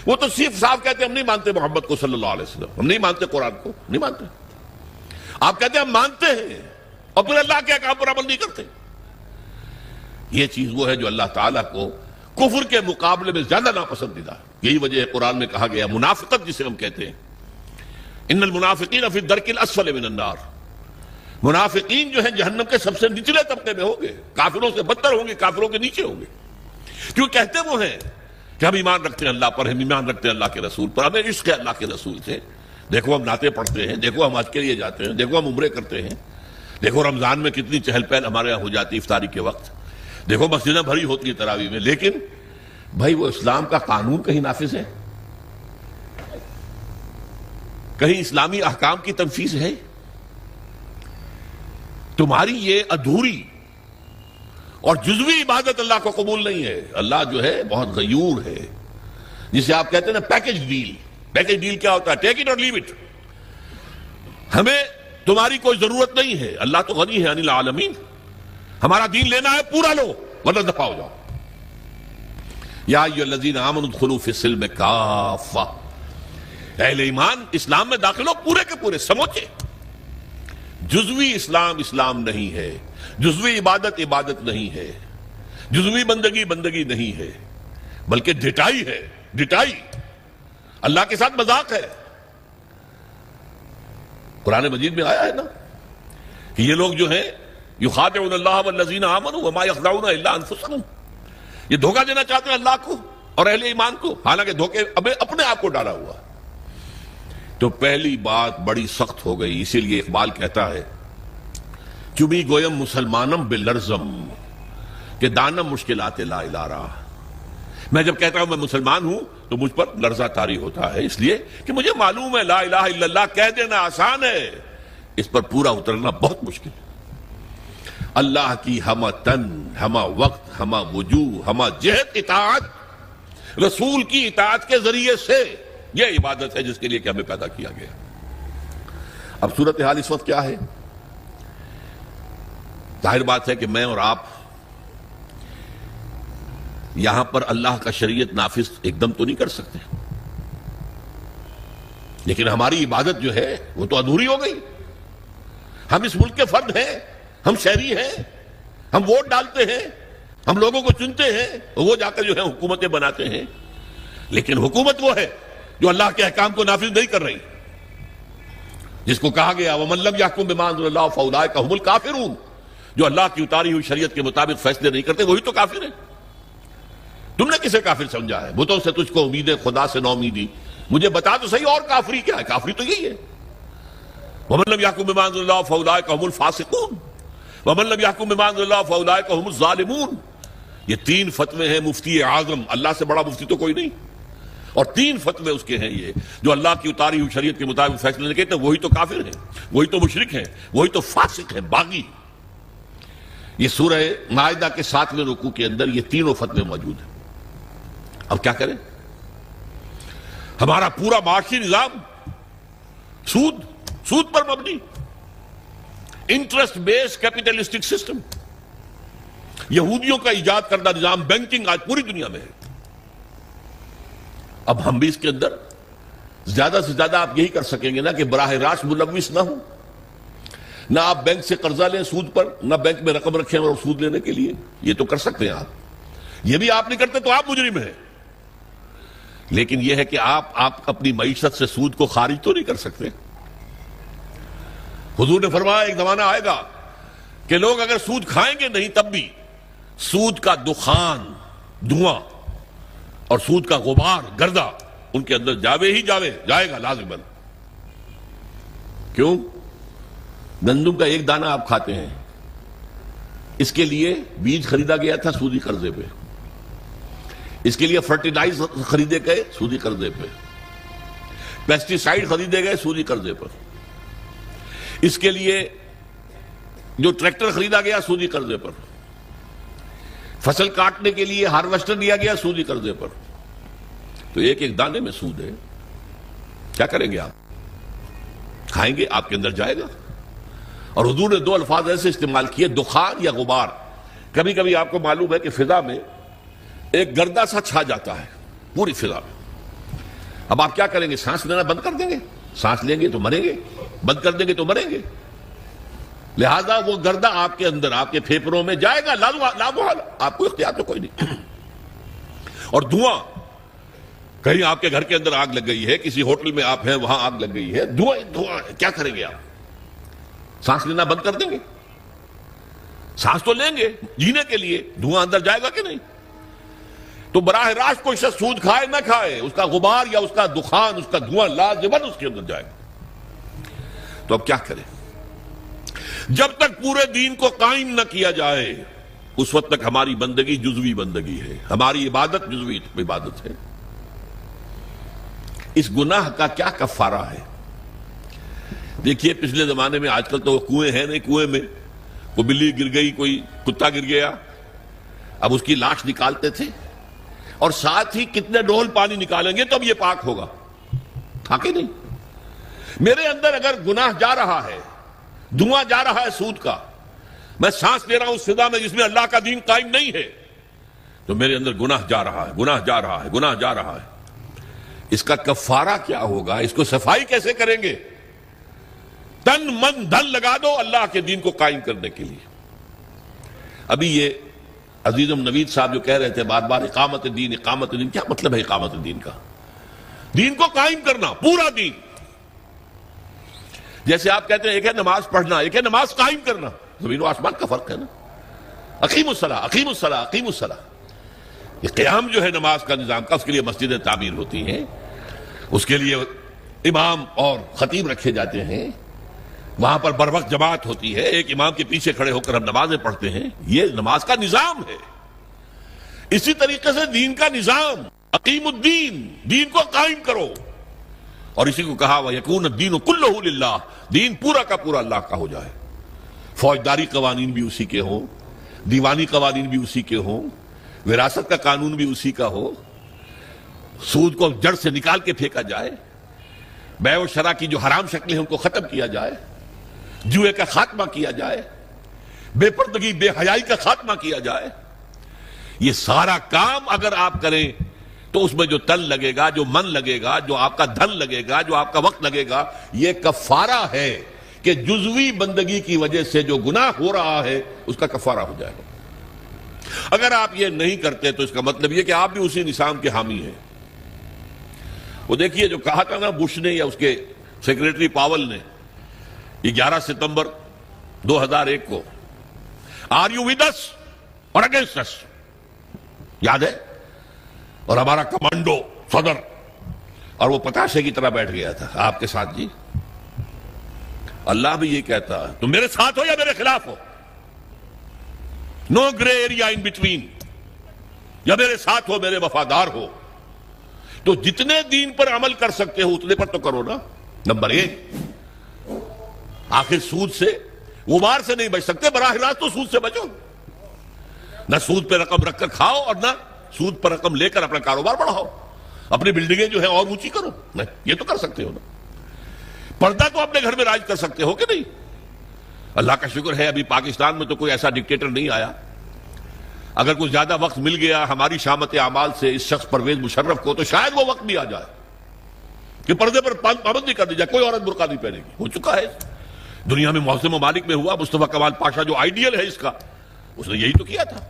وہ تو صرف صاحب کہتے ہیں ہم نہیں مانتے محمد کو صلی اللہ علیہ وسلم، ہم نہیں مانتے قرآن کو، نہیں مانتے. آپ کہتے ہیں ہم مانتے ہیں اور پھر اللہ کے احکام پر عمل نہیں کرتے. یہ چیز وہ ہے جو اللہ تعالیٰ کو کفر کے مقابلے میں زیادہ ناپسندیدہ ہے. یہی وجہ ہے قرآن میں کہا گیا منافقت جسے ہم کہتے ہیں، ان المنافقین فی الدرک الاسفل من النار. منافقین جو ہیں جہنم کے سب سے نچلے طبقے میں ہوں گے، کافروں سے بدتر ہوں گے، کافروں کے نیچے ہوں گے. کیوں کہتے وہ ہیں کہ ہم ایمان رکھتے ہیں اللہ پر، ہم ایمان رکھتے ہیں اللہ کے رسول پر، ہمیں عشق ہے اللہ کے رسول سے. دیکھو ہم نعتیں پڑھتے ہیں، دیکھو ہم حج کے لیے جاتے ہیں، دیکھو ہم عمرے کرتے ہیں، دیکھو رمضان میں کتنی چہل پہل ہمارے یہاں ہو جاتی ہے افطاری کے وقت، دیکھو مسجدیں بھری ہوتی ہیں تراویح میں. لیکن بھائی وہ اسلام کا قانون کہیں نافذ ہے؟ کہیں اسلامی احکام کی تنفیذ ہے؟ تمہاری یہ ادھوری اور جزوی عبادت اللہ کو قبول نہیں ہے. اللہ جو ہے بہت غیور ہے، جسے آپ کہتے ہیں نا پیکج ڈیل. پیکج ڈیل کیا ہوتا ہے؟ ٹیک اٹ اور لیو اٹ. ہمیں تمہاری کوئی ضرورت نہیں ہے، اللہ تو غنی ہے عن العالمین. ہمارا دین لینا ہے پورا لو ورنہ دفع ہو جاؤ. یا ایھا الذین آمنوا ادخلوا فی السلم کافہ. اہل ایمان اسلام میں داخل ہو پورے کے پورے سموچے. جزوی اسلام اسلام نہیں ہے، جزوی عبادت عبادت نہیں ہے، جزوی بندگی بندگی نہیں ہے، بلکہ ڈٹائی ہے. ڈٹائی اللہ کے ساتھ مذاق ہے. قرآن مجید میں آیا ہے نا کہ یہ لوگ جو ہیں یخادعون اللہ والذین آمنوا وما یخدعون الا انفسهم، یہ دھوکہ دینا چاہتے ہیں اللہ کو اور اہل ایمان کو، حالانکہ دھوکے اپنے آپ کو ڈالا ہوا. تو پہلی بات بڑی سخت ہو گئی. اسی لیے اقبال کہتا ہے چوبی گویم مسلمانم بلرزم کہ دانم مشکلات لا الارا. میں جب کہتا ہوں میں مسلمان ہوں تو مجھ پر لرزہ طاری ہوتا ہے، اس لیے کہ مجھے معلوم ہے لا الہ الا اللہ کہہ دینا آسان ہے، اس پر پورا اترنا بہت مشکل ہے. اللہ کی ہمہ تن، ہمہ وقت، ہمہ وجوہ، ہمہ جہت اطاعت، رسول کی اطاعت کے ذریعے سے، یہ عبادت ہے جس کے لیے کہ ہمیں پیدا کیا گیا. اب صورتحال اس وقت کیا ہے؟ ظاہر بات ہے کہ میں اور آپ یہاں پر اللہ کا شریعت نافذ ایک دم تو نہیں کر سکتے، لیکن ہماری عبادت جو ہے وہ تو ادھوری ہو گئی. ہم اس ملک کے فرد ہیں، ہم شہری ہیں، ہم ووٹ ڈالتے ہیں، ہم لوگوں کو چنتے ہیں، وہ جا کر جو ہے حکومتیں بناتے ہیں. لیکن حکومت وہ ہے جو اللہ کے احکام کو نافذ نہیں کر رہی، جس کو کہا گیا وَمَن لَّمْ يَحْكُم بِمَا أَنزَلَ اللَّهُ فَأُولَٰئِكَ هُمُ الْكَافِرُونَ. جو اللہ کی اتاری ہوئی شریعت کے مطابق فیصلے نہیں کرتے وہی تو کافر ہیں. تم نے کسے کافر سمجھا ہے؟ بتوں سے تجھ کو امیدیں، خدا سے نو امیدی. مجھے بتا تو صحیح اور کافری کیا ہے؟ کافری تو یہی ہے وَمَن لَّمْ يَحْكُم بِمَا أَنزَلَ اللَّهُ فَأُولَٰئِكَ هُمُ الْفَاسِقُونَ وَمَن لَّمْ يَحْكُم بِمَا أَنزَلَ اللَّهُ فَأُولَٰئِكَ هُمُ الظَّالِمُونَ. یہ 3 فتوے ہیں مفتی اعظم، اللہ سے بڑا مفتی تو کوئی نہیں، اور 3 فتوے اس کے ہیں یہ جو اللہ کی اتاری ہوئی شریعت کے مطابق فیصلے نہیں کہتے، وہی تو کافر ہیں، وہی تو مشرک ہیں، وہی تو فاسق ہیں، باغی۔ یہ سورہ مائدہ کے 7ویں رکوع کے اندر یہ تینوں فتوے موجود ہیں۔ اب کیا کریں؟ ہمارا پورا معاشی نظام سود پر مبنی، انٹرسٹ بیس کیپیٹلسٹک سسٹم، یہودیوں کا ایجاد کردہ نظام بینکنگ آج پوری دنیا میں ہے۔ اب ہم بھی اس کے اندر زیادہ سے زیادہ آپ یہی کر سکیں گے نا کہ براہ راست ملوث نہ ہوں، نہ آپ بینک سے قرضہ لیں سود پر، نہ بینک میں رقم رکھیں اور سود لینے کے لیے، یہ تو کر سکتے ہیں آپ، یہ بھی آپ نہیں کرتے تو آپ مجرم ہیں۔ لیکن یہ ہے کہ آپ اپنی معیشت سے سود کو خارج تو نہیں کر سکتے۔ حضور نے فرمایا ایک زمانہ آئے گا کہ لوگ اگر سود کھائیں گے نہیں تب بھی سود کا دخان، دھواں اور سود کا غبار، گردہ ان کے اندر جائے گا لازماً۔ کیوں؟ گندم کا ایک دانہ آپ کھاتے ہیں، اس کے لیے بیج خریدا گیا تھا سودی قرضے پہ، اس کے لیے فرٹیلائزر خریدے گئے سودی قرضے پہ، پیسٹی سائیڈ خریدے گئے سودی قرضے پر، اس کے لیے جو ٹریکٹر خریدا گیا سودی قرضے پر، فصل کاٹنے کے لیے ہارویسٹر دیا گیا سودی قرضے پر۔ تو ایک ایک دانے میں سود ہے، کیا کریں گے آپ؟ کھائیں گے، آپ کے اندر جائے گا۔ اور حضور نے 2 الفاظ ایسے استعمال کیے، دخان یا غبار۔ کبھی کبھی آپ کو معلوم ہے کہ فضا میں ایک گردہ سا چھا جاتا ہے پوری فضا میں، اب آپ کیا کریں گے؟ سانس لینا بند کر دیں گے؟ سانس لیں گے تو مریں گے، بند کر دیں گے تو مریں گے۔ لہذا وہ گردہ آپ کے اندر، آپ کے پھیپھڑوں میں جائے گا، لامحال، آپ کو اختیار تو کوئی نہیں۔ اور دھواں، کہیں آپ کے گھر کے اندر آگ لگ گئی ہے، کسی ہوٹل میں آپ ہیں وہاں آگ لگ گئی ہے، دھواں، کیا کریں گے آپ؟ سانس لینا بند کر دیں گے؟ سانس تو لیں گے جینے کے لیے، دھواں اندر جائے گا کہ نہیں؟ تو براہ راست کوئی شخص سود کھائے نہ کھائے، اس کا غبار یا اس کا دخان، اس کا دھواں لازماً اس کے اندر جائے گا۔ تو اب کیا کریں؟ جب تک پورے دین کو قائم نہ کیا جائے اس وقت تک ہماری بندگی جزوی بندگی ہے، ہماری عبادت جزوی عبادت ہے۔ اس گناہ کا کیا کفارہ ہے؟ دیکھیے پچھلے زمانے میں، آج کل تو وہ کنویں ہیں نہیں، کنویں میں کوئی بلی گر گئی، کوئی کتا گر گیا، اب اس کی لاش نکالتے تھے، اور ساتھ ہی کتنے ڈول پانی نکالیں گے تو اب یہ پاک ہوگا، تھا کہ نہیں؟ میرے اندر اگر گناہ جا رہا ہے، دھواں جا رہا ہے سود کا، میں سانس لے رہا ہوں اس فضا میں جس میں اللہ کا دین قائم نہیں ہے، تو میرے اندر گناہ جا رہا ہے، گناہ جا رہا ہے، گناہ جا رہا ہے۔ اس کا کفارہ کیا ہوگا؟ اس کو صفائی کیسے کریں گے؟ تن من دھن لگا دو اللہ کے دین کو قائم کرنے کے لیے۔ ابھی یہ عزیزم نوید صاحب جو کہہ رہے تھے بار بار اقامت دین، اقامت دین، کیا مطلب ہے اقامت دین کا؟ دین کو قائم کرنا، پورا دین۔ جیسے آپ کہتے ہیں ایک ہے نماز پڑھنا، ایک ہے نماز قائم کرنا، زمین و آسمان کا فرق ہے نا۔ اقیم الصلاۃ، اقیم الصلاۃ، اقیم الصلاۃ، یہ قیام جو ہے نماز کا نظام کا، اس کے لیے مسجدیں تعمیر ہوتی ہیں، اس کے لیے امام اور خطیب رکھے جاتے ہیں، وہاں پر بر وقت جماعت ہوتی ہے، ایک امام کے پیچھے کھڑے ہو کر ہم نمازیں پڑھتے ہیں، یہ نماز کا نظام ہے۔ اسی طریقے سے دین کا نظام، اقیم الدین، دین کو قائم کرو، اور اسی کو کہا وَيَكُونَ الدِّينُ كُلُّهُ لِلَّهِ، دین پورا کا پورا اللہ کا ہو جائے۔ فوجداری قوانین بھی اسی کے ہوں، دیوانی قوانین بھی اسی کے ہوں، وراثت کا قانون بھی اسی کا ہو، سود کو جڑ سے نکال کے پھینکا جائے، بیع و شرع کی جو حرام شکلیں ہیں ان کو ختم کیا جائے، جوئے کا خاتمہ کیا جائے، بے پردگی بے حیائی کا خاتمہ کیا جائے۔ یہ سارا کام اگر آپ کریں تو اس میں جو تن لگے گا، جو من لگے گا، جو آپ کا دھن لگے گا، جو آپ کا وقت لگے گا، یہ کفارہ ہے کہ جزوی بندگی کی وجہ سے جو گناہ ہو رہا ہے اس کا کفارہ ہو جائے گا۔ اگر آپ یہ نہیں کرتے تو اس کا مطلب یہ کہ آپ بھی اسی نظام کے حامی ہیں۔ وہ دیکھیے جو کہا تھا نا بش نے یا اس کے سیکریٹری پاول نے، یہ 11 ستمبر 2001 کو، آر یو ود اس اور اگینسٹ اس، یاد ہے؟ اور ہمارا کمانڈو صدر، اور وہ پتاشے کی طرح بیٹھ گیا تھا آپ کے ساتھ۔ جی اللہ بھی یہ کہتا ہے تم میرے ساتھ ہو یا میرے خلاف ہو، نو گرے ایریا ان بٹوین، یا میرے ساتھ ہو، میرے وفادار ہو، تو جتنے دین پر عمل کر سکتے ہو اتنے پر تو کرو نا. نمبر 1، آخر سود سے غبار سے نہیں بچ سکتے، براہ راست تو سود سے بچو. نہ سود پہ رقم رکھ کر کھاؤ اور نہ سود پر رقم لے کر اپنا کاروبار بڑھاؤ، اپنی بلڈنگیں جو ہیں اور اونچی کرو. نہیں، یہ تو کر سکتے ہو نا. پردہ تو اپنے گھر میں راج کر سکتے ہو کہ نہیں؟ اللہ کا شکر ہے ابھی پاکستان میں تو کوئی ایسا ڈکٹیٹر نہیں آیا. اگر کوئی زیادہ وقت مل گیا ہماری شامت اعمال سے اس شخص پرویز مشرف کو، تو شاید وہ وقت بھی آ جائے کہ پردے پر پابندی کر دی جائے، کوئی عورت برقع نہیں پہنے گی. ہو چکا ہے دنیا میں، محسن ممالک میں ہوا. مصطفیٰ کمال پاشا جو آئیڈیل ہے اس کا، اس نے یہی تو کیا تھا.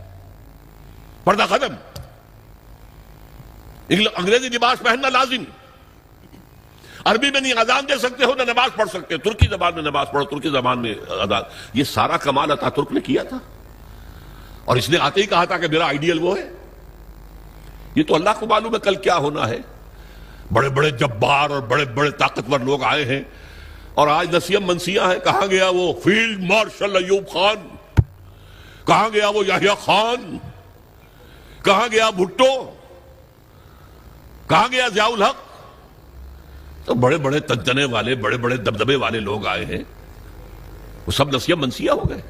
پردہ ختم، انگریزی لباس پہننا لازم. عربی میں نہیں اذان دے سکتے ہو، نہ نماز پڑھ سکتے، ترکی زبان میں نماز پڑھو، ترکی زبان میں اذان. یہ سارا کمال اتا ترک نے کیا تھا، اور اس نے آتے ہی کہا تھا کہ میرا آئیڈیل وہ ہے. یہ تو اللہ کو معلوم ہے کل کیا ہونا ہے. بڑے بڑے جبار اور بڑے بڑے طاقتور لوگ آئے ہیں، اور آج نسیم منسیاں ہیں. کہاں گیا وہ فیلڈ مارشل ایوب خان؟ کہاں گیا وہ یحییٰ خان؟ کہاں گیا بھٹو؟ کہاں گیا ضیاء الحق؟ تو بڑے بڑے تنتنے والے، بڑے بڑے دبدبے والے لوگ آئے ہیں، وہ سب نسیم منسیہ ہو گئے.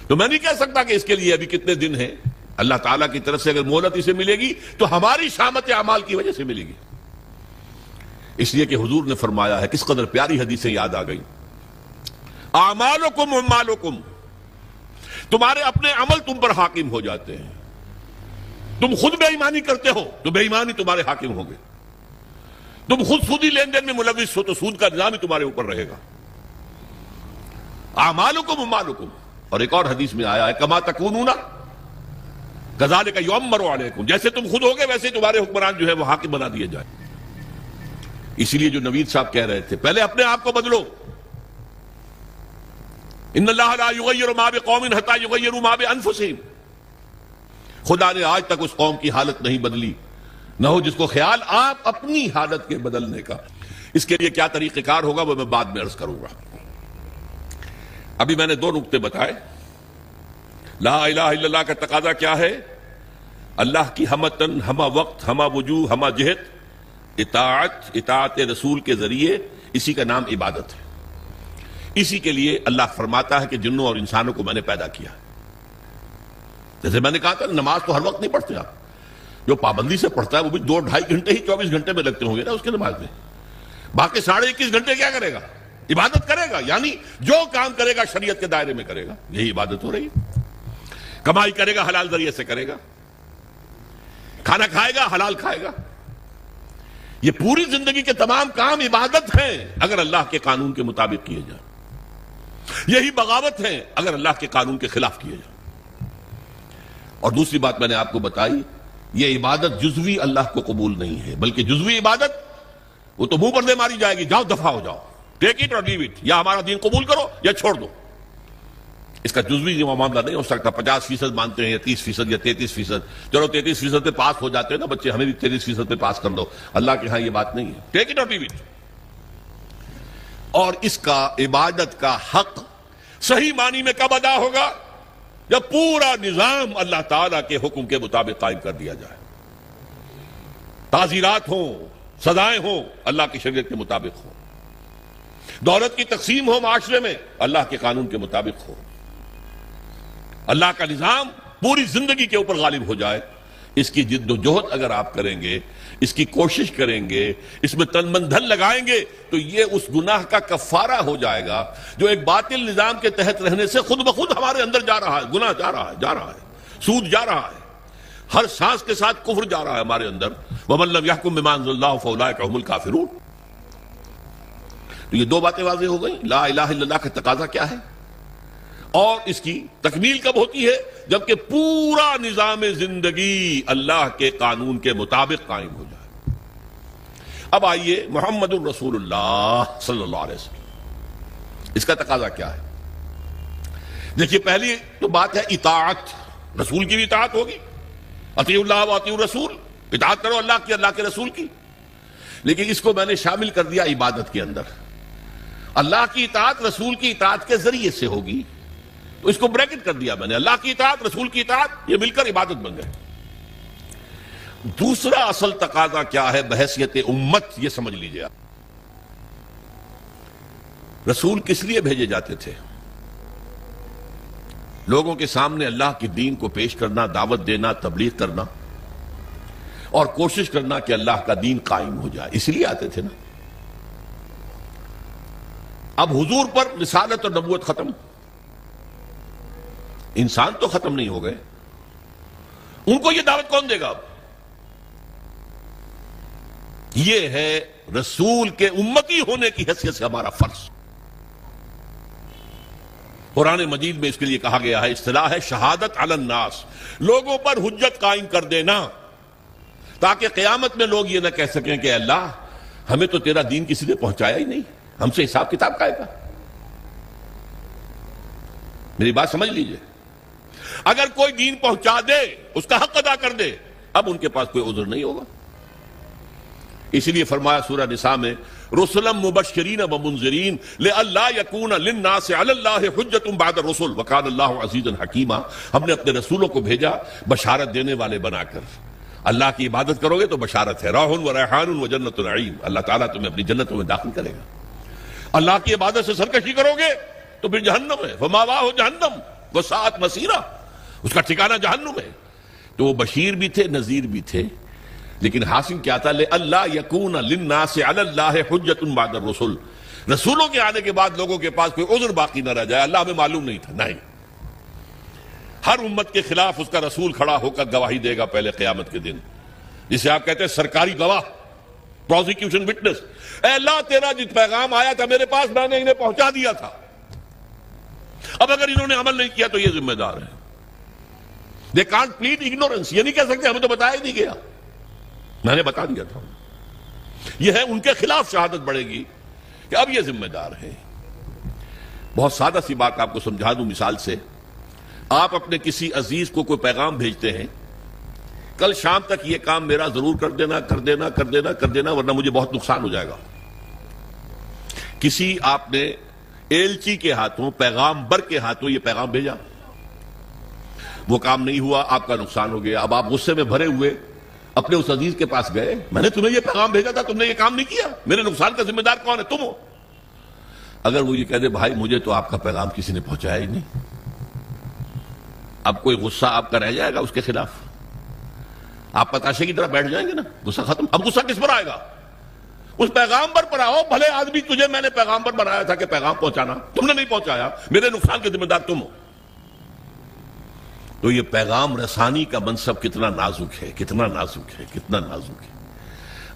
تو میں نہیں کہہ سکتا کہ اس کے لیے ابھی کتنے دن ہیں. اللہ تعالیٰ کی طرف سے اگر مہلت اسے ملے گی تو ہماری شامت اعمال کی وجہ سے ملے گی. اس لیے کہ حضور نے فرمایا ہے، کس قدر پیاری حدیثیں یاد آ گئی، اعمالکم اموالکم، تمہارے اپنے عمل تم پر حاکم ہو جاتے ہیں. تم خود بے ایمانی کرتے ہو تو بے ایمانی تمہارے حاکم ہوں گے. تم خود سودی لین دین میں ملوث ہو تو سود کا نظام ہی تمہارے اوپر رہے گا. اعمالکم اموالکم. اور ایک اور حدیث میں آیا ہے، کما تکونون کذالک یؤمر علیکم، جیسے تم خود ہوگے ویسے تمہارے حکمران جو ہے وہ حاکم بنا دیے جائیں. اسی لیے جو نوید صاحب کہہ رہے تھے، پہلے اپنے آپ کو بدلو. ان اللہ لا یغیر ما بقوم حتی یغیروا ما بانفسہم. خدا نے آج تک اس قوم کی حالت نہیں بدلی، نہ ہو جس کو خیال آپ اپنی حالت کے بدلنے کا. اس کے لیے کیا طریقہ کار ہوگا وہ میں بعد میں عرض کروں گا. ابھی میں نے 2 نقطے بتائے. لا الہ الا اللہ کا تقاضا کیا ہے؟ اللہ کی ہمتن، ہمہ وقت، ہمہ وجوہ، ہمہ جہت اطاعت رسول کے ذریعے. اسی کا نام عبادت ہے. اسی کے لیے اللہ فرماتا ہے کہ جنوں اور انسانوں کو میں نے پیدا کیا. جیسے میں نے کہا تھا نماز تو ہر وقت نہیں پڑھتے آپ. جو پابندی سے پڑھتا ہے وہ بھی 2-2.5 گھنٹے ہی 24 گھنٹے میں لگتے ہوں گے نا اس کے نماز میں. باقی 21.5 گھنٹے کیا کرے گا؟ عبادت کرے گا. یعنی جو کام کرے گا شریعت کے دائرے میں کرے گا. یہی عبادت ہو رہی ہے. کمائی کرے گا حلال ذریعے سے کرے گا، کھانا کھائے گا حلال کھائے گا. یہ پوری زندگی کے تمام کام عبادت ہیں اگر اللہ کے قانون کے مطابق کیے جائیں. یہی بغاوت ہیں اگر اللہ کے قانون کے خلاف کیے جائیں. اور دوسری بات میں نے آپ کو بتائی، یہ عبادت جزوی اللہ کو قبول نہیں ہے، بلکہ جزوی عبادت وہ تو منہ پر دے ماری جائے گی، جاؤ دفع ہو جاؤ، ٹیک اٹ اور لیو اٹ، یا ہمارا دین قبول کرو یا چھوڑ دو. اس کا جزوی معاملہ نہیں ہو سکتا. 50% مانتے ہیں یا 30% یا 33%. چلو 33% پہ پاس ہو جاتے ہیں نا بچے، ہمیں بھی 33% پہ پاس کر دو. اللہ کے ہاں یہ بات نہیں ہے. ٹیک اٹ اور لیو اٹ. اور اس کا عبادت کا حق صحیح معنی میں کب ادا ہوگا؟ جب پورا نظام اللہ تعالیٰ کے حکم کے مطابق قائم کر دیا جائے. تعزیرات ہوں، سزائیں ہوں، اللہ کی شریعت کے مطابق ہوں. دولت کی تقسیم ہو معاشرے میں، اللہ کے قانون کے مطابق ہو. اللہ کا نظام پوری زندگی کے اوپر غالب ہو جائے. اس کی جد و جہد اگر آپ کریں گے، اس کی کوشش کریں گے، اس میں تن من دھن لگائیں گے، تو یہ اس گناہ کا کفارہ ہو جائے گا جو ایک باطل نظام کے تحت رہنے سے خود بخود ہمارے اندر جا رہا ہے. گناہ جا رہا ہے، سود جا رہا ہے، ہر سانس کے ساتھ کفر جا رہا ہے ہمارے اندر. وَمَن لَّمْ يَحْكُم بِمَا أَنزَلَ اللَّهُ فَأُولَٰئِكَ هُمُ الْكَافِرُونَ. تو یہ 2 باتیں واضح ہو گئیں. لا الہ الا اللہ کا تقاضا کیا ہے اور اس کی تکمیل کب ہوتی ہے؟ جبکہ پورا نظام زندگی اللہ کے قانون کے مطابق قائم ہو جائے. اب آئیے محمد الرسول اللہ صلی اللہ علیہ وسلم، اس کا تقاضا کیا ہے؟ دیکھیے پہلی تو بات ہے اطاعت. رسول کی بھی اطاعت ہوگی، اطیعوا اللہ و اطیعوا الرسول، اطاعت کرو اللہ کی، اللہ کے رسول کی. لیکن اس کو میں نے شامل کر دیا عبادت کے اندر. اللہ کی اطاعت رسول کی اطاعت کے ذریعے سے ہوگی، تو اس کو بریکٹ کر دیا میں نے. اللہ کی اطاعت، رسول کی اطاعت، یہ مل کر عبادت بن گئے. دوسرا اصل تقاضا کیا ہے بحیثیت امت، یہ سمجھ لیجیے آپ۔ رسول کس لیے بھیجے جاتے تھے؟ لوگوں کے سامنے اللہ کے دین کو پیش کرنا، دعوت دینا، تبلیغ کرنا اور کوشش کرنا کہ اللہ کا دین قائم ہو جائے، اس لیے آتے تھے نا۔ اب حضور پر رسالت اور نبوت ختم، انسان تو ختم نہیں ہو گئے، ان کو یہ دعوت کون دے گا؟ اب یہ ہے رسول کے امتی ہونے کی حیثیت سے ہمارا فرض۔ قرآن مجید میں اس کے لیے کہا گیا ہے، اصطلاح ہے شہادت علی الناس، لوگوں پر حجت قائم کر دینا، تاکہ قیامت میں لوگ یہ نہ کہہ سکیں کہ اللہ ہمیں تو تیرا دین کسی نے پہنچایا ہی نہیں، ہم سے حساب کتاب کا ہے گا۔ میری بات سمجھ لیجئے، اگر کوئی دین پہنچا دے، اس کا حق ادا کر دے، اب ان کے پاس کوئی عذر نہیں ہوگا۔ اسی لیے فرمایا سورہ نساء میں، رسلا مبشرین ومنذرین لئلا یکون للناس علی اللہ حجۃ بعد الرسل وکان اللہ عزیزا حکیما۔ ہم نے اپنے رسولوں کو بھیجا بشارت دینے والے بنا کر۔ اللہ کی عبادت کرو گے تو بشارت ہے، راح و ریحان و جنت نعیم، اللہ تعالیٰ تمہیں اپنی جنتوں میں داخل کرے گا۔ اللہ کی عبادت سے سرکشی کرو گے تو پھر جہنم ہے، فماواہ جہنم وساءت مصیرا، اس کا ٹھکانہ جہنم ہے۔ تو وہ بشیر بھی تھے، نذیر بھی تھے، لیکن حاصل کیا تھا؟ لئلا یکون للناس علی اللہ حجۃ بعد الرسل، رسولوں کے آنے کے بعد لوگوں کے پاس کوئی عذر باقی نہ رہ جائے۔ اللہ ہمیں معلوم نہیں تھا، نہیں، ہر امت کے خلاف اس کا رسول کھڑا ہو کر گواہی دے گا پہلے قیامت کے دن، جسے آپ کہتے ہیں سرکاری گواہ، پروزیکیوشن وٹنس۔ اے اللہ تیرا جس پیغام آیا تھا میرے پاس، میں نے انہیں پہنچا دیا تھا، اب اگر انہوں نے عمل نہیں کیا تو یہ ذمہ دار ہے۔ They can't plead ignorance، یہ نہیں کہہ سکتے ہمیں تو بتایا ہی نہیں گیا، میں نے بتا دیا تھا۔ یہ ہے ان کے خلاف شہادت بڑھے گی کہ اب یہ ذمہ دار ہے۔ بہت سادہ سی بات آپ کو سمجھا دوں مثال سے، آپ اپنے کسی عزیز کو کوئی پیغام بھیجتے ہیں، کل شام تک یہ کام میرا ضرور کر دینا، کر دینا، کر دینا، کر دینا، ورنہ مجھے بہت نقصان ہو جائے گا۔ کسی آپ نے ایلچی کے ہاتھوں، پیغامبر کے ہاتھوں یہ پیغام بھیجا، وہ کام نہیں ہوا، آپ کا نقصان ہو گیا۔ اب آپ غصے میں بھرے ہوئے اپنے اس عزیز کے پاس گئے، میں نے تمہیں یہ پیغام بھیجا تھا، تم نے یہ کام نہیں کیا، میرے نقصان کا ذمہ دار کون ہے؟ تم ہو۔ اگر وہ یہ کہہ دے بھائی مجھے تو آپ کا پیغام کسی نے پہنچایا ہی نہیں، اب کوئی غصہ آپ کا رہ جائے گا اس کے خلاف؟ آپ پتاشے کی طرح بیٹھ جائیں گے نا، غصہ ختم۔ اب غصہ کس پر آئے گا؟ اس پیغامبر پر آؤ، بھلے آدمی تجھے میں نے پیغامبر بنایا تھا کہ پیغام پہنچانا، تم نے نہیں پہنچایا، میرے نقصان کے ذمہ دار تم ہو۔ تو یہ پیغام رسانی کا منصب کتنا نازک ہے، کتنا نازک ہے، کتنا نازک ہے۔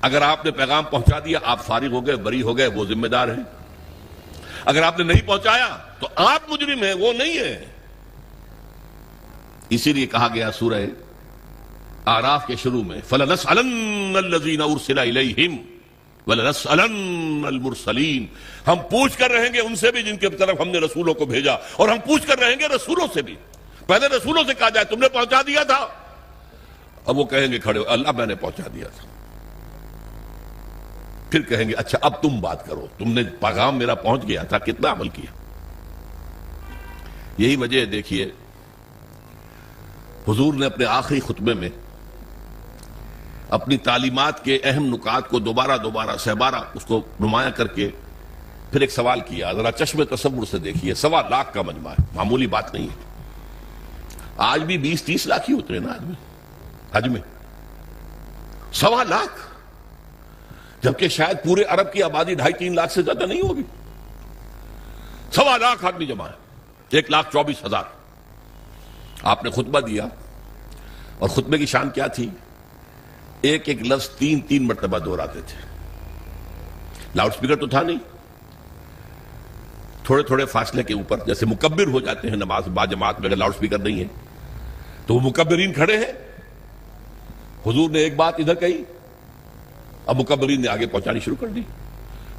اگر آپ نے پیغام پہنچا دیا، آپ فارغ ہو گئے، بری ہو گئے، وہ ذمہ دار ہیں۔ اگر آپ نے نہیں پہنچایا تو آپ مجرم ہیں، وہ نہیں ہے۔ اسی لیے کہا گیا سورہ اعراف کے شروع میں، فَلَنَسْأَلَنَّ الَّذِينَ أُرْسِلَ إِلَيْهِمْ وَلَنَسْأَلَنَّ الْمُرْسَلِينَ، ہم پوچھ کر رہیں گے ان سے بھی جن کے طرف ہم نے رسولوں کو بھیجا، اور ہم پوچھ کر رہیں گے رسولوں سے بھی۔ پہلے رسولوں سے کہا جائے تم نے پہنچا دیا تھا، اب وہ کہیں گے کھڑے ہو، اللہ میں نے پہنچا دیا تھا۔ پھر کہیں گے اچھا اب تم بات کرو، تم نے پیغام میرا پہنچ گیا تھا، کتنا عمل کیا؟ یہی وجہ ہے، دیکھیے حضور نے اپنے آخری خطبے میں اپنی تعلیمات کے اہم نکات کو دوبارہ سہبارہ اس کو نمایاں کر کے پھر ایک سوال کیا۔ ذرا چشم تصور سے دیکھیے، 1.25 لاکھ کا مجمع ہے، معمولی بات نہیں ہے۔ آج بھی 20-30 لاکھ ہی ہوتے ہیں نا آدمی حج میں، 1.25 لاکھ، جبکہ شاید پورے عرب کی آبادی 2.5-3 لاکھ سے زیادہ نہیں ہوگی۔ 1.25 لاکھ آدمی جمع ہے، 1,24,000۔ آپ نے خطبہ دیا، اور خطبے کی شان کیا تھی؟ ایک لفظ 3 مرتبہ دہراتے تھے۔ لاؤڈ سپیکر تو تھا نہیں، تھوڑے تھوڑے فاصلے کے اوپر، جیسے مکبر ہو جاتے ہیں نماز با جماعت میں، اگر لاؤڈ سپیکر نہیں ہے تو وہ مکبرین کھڑے ہیں۔ حضور نے ایک بات ادھر کہی، اب مکبرین نے آگے پہنچانی شروع کر دی۔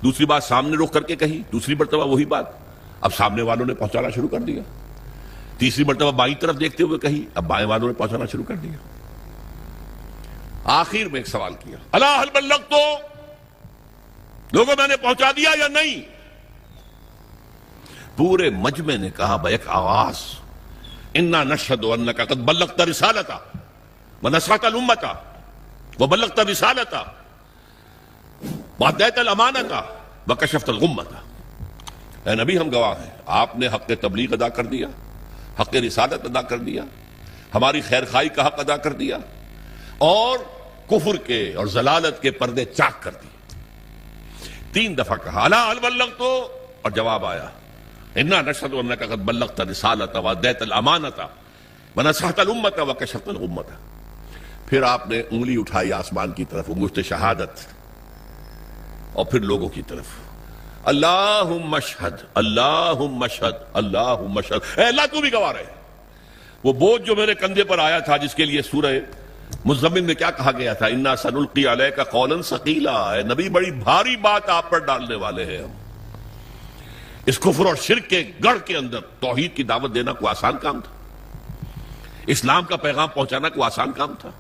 دوسری بات سامنے رخ کر کے کہی، دوسری مرتبہ وہی بات، اب سامنے والوں نے پہنچانا شروع کر دیا۔ تیسری مرتبہ بائیں طرف دیکھتے ہوئے کہی، اب بائیں والوں نے پہنچانا شروع کر دیا۔ آخر میں ایک سوال کیا، الا هل بلغت، لوگوں میں نے پہنچا دیا یا نہیں؟ پورے مجمع نے کہا بیک آواز، انا نشہد انک قد بلغت رسالتا ونصحت الامتا، وبلغت الرسالۃ وأديت الأمانۃ وكشفت الغمۃ. اے نبی ہم گواہ ہیں، آپ نے حق تبلیغ ادا کر دیا، حق رسالت ادا کر دیا، ہماری خیر خواہی کا حق ادا کر دیا، اور کفر کے اور ضلالت کے پردے چاک کر دیے. 3 دفعہ کہا الا هل بلغت، اور جواب آیا انا نشهد انك قد بلغت الرسالة واديت الامانة ونصحت الامة وكشفت الغمة. پھر آپ نے انگلی اٹھائی آسمان کی طرف، انگشت شہادت، اور پھر لوگوں کی طرف، اللہم اشہد اللہم اشہد اللہم اشہد. اے اللہ تو بھی گواہ رہے. وہ بوجھ جو میرے کندھے پر آیا تھا، جس کے لیے سورہ مزمل میں کیا کہا گیا تھا، انا سنلقی علیک قولا ثقیلا، اے نبی بڑی بھاری بات آپ پر ڈالنے والے ہیں ہم. اس کفر اور شرک کے گڑھ کے اندر توحید کی دعوت دینا کوئی آسان کام تھا؟ اسلام کا پیغام پہنچانا کوئی آسان کام تھا؟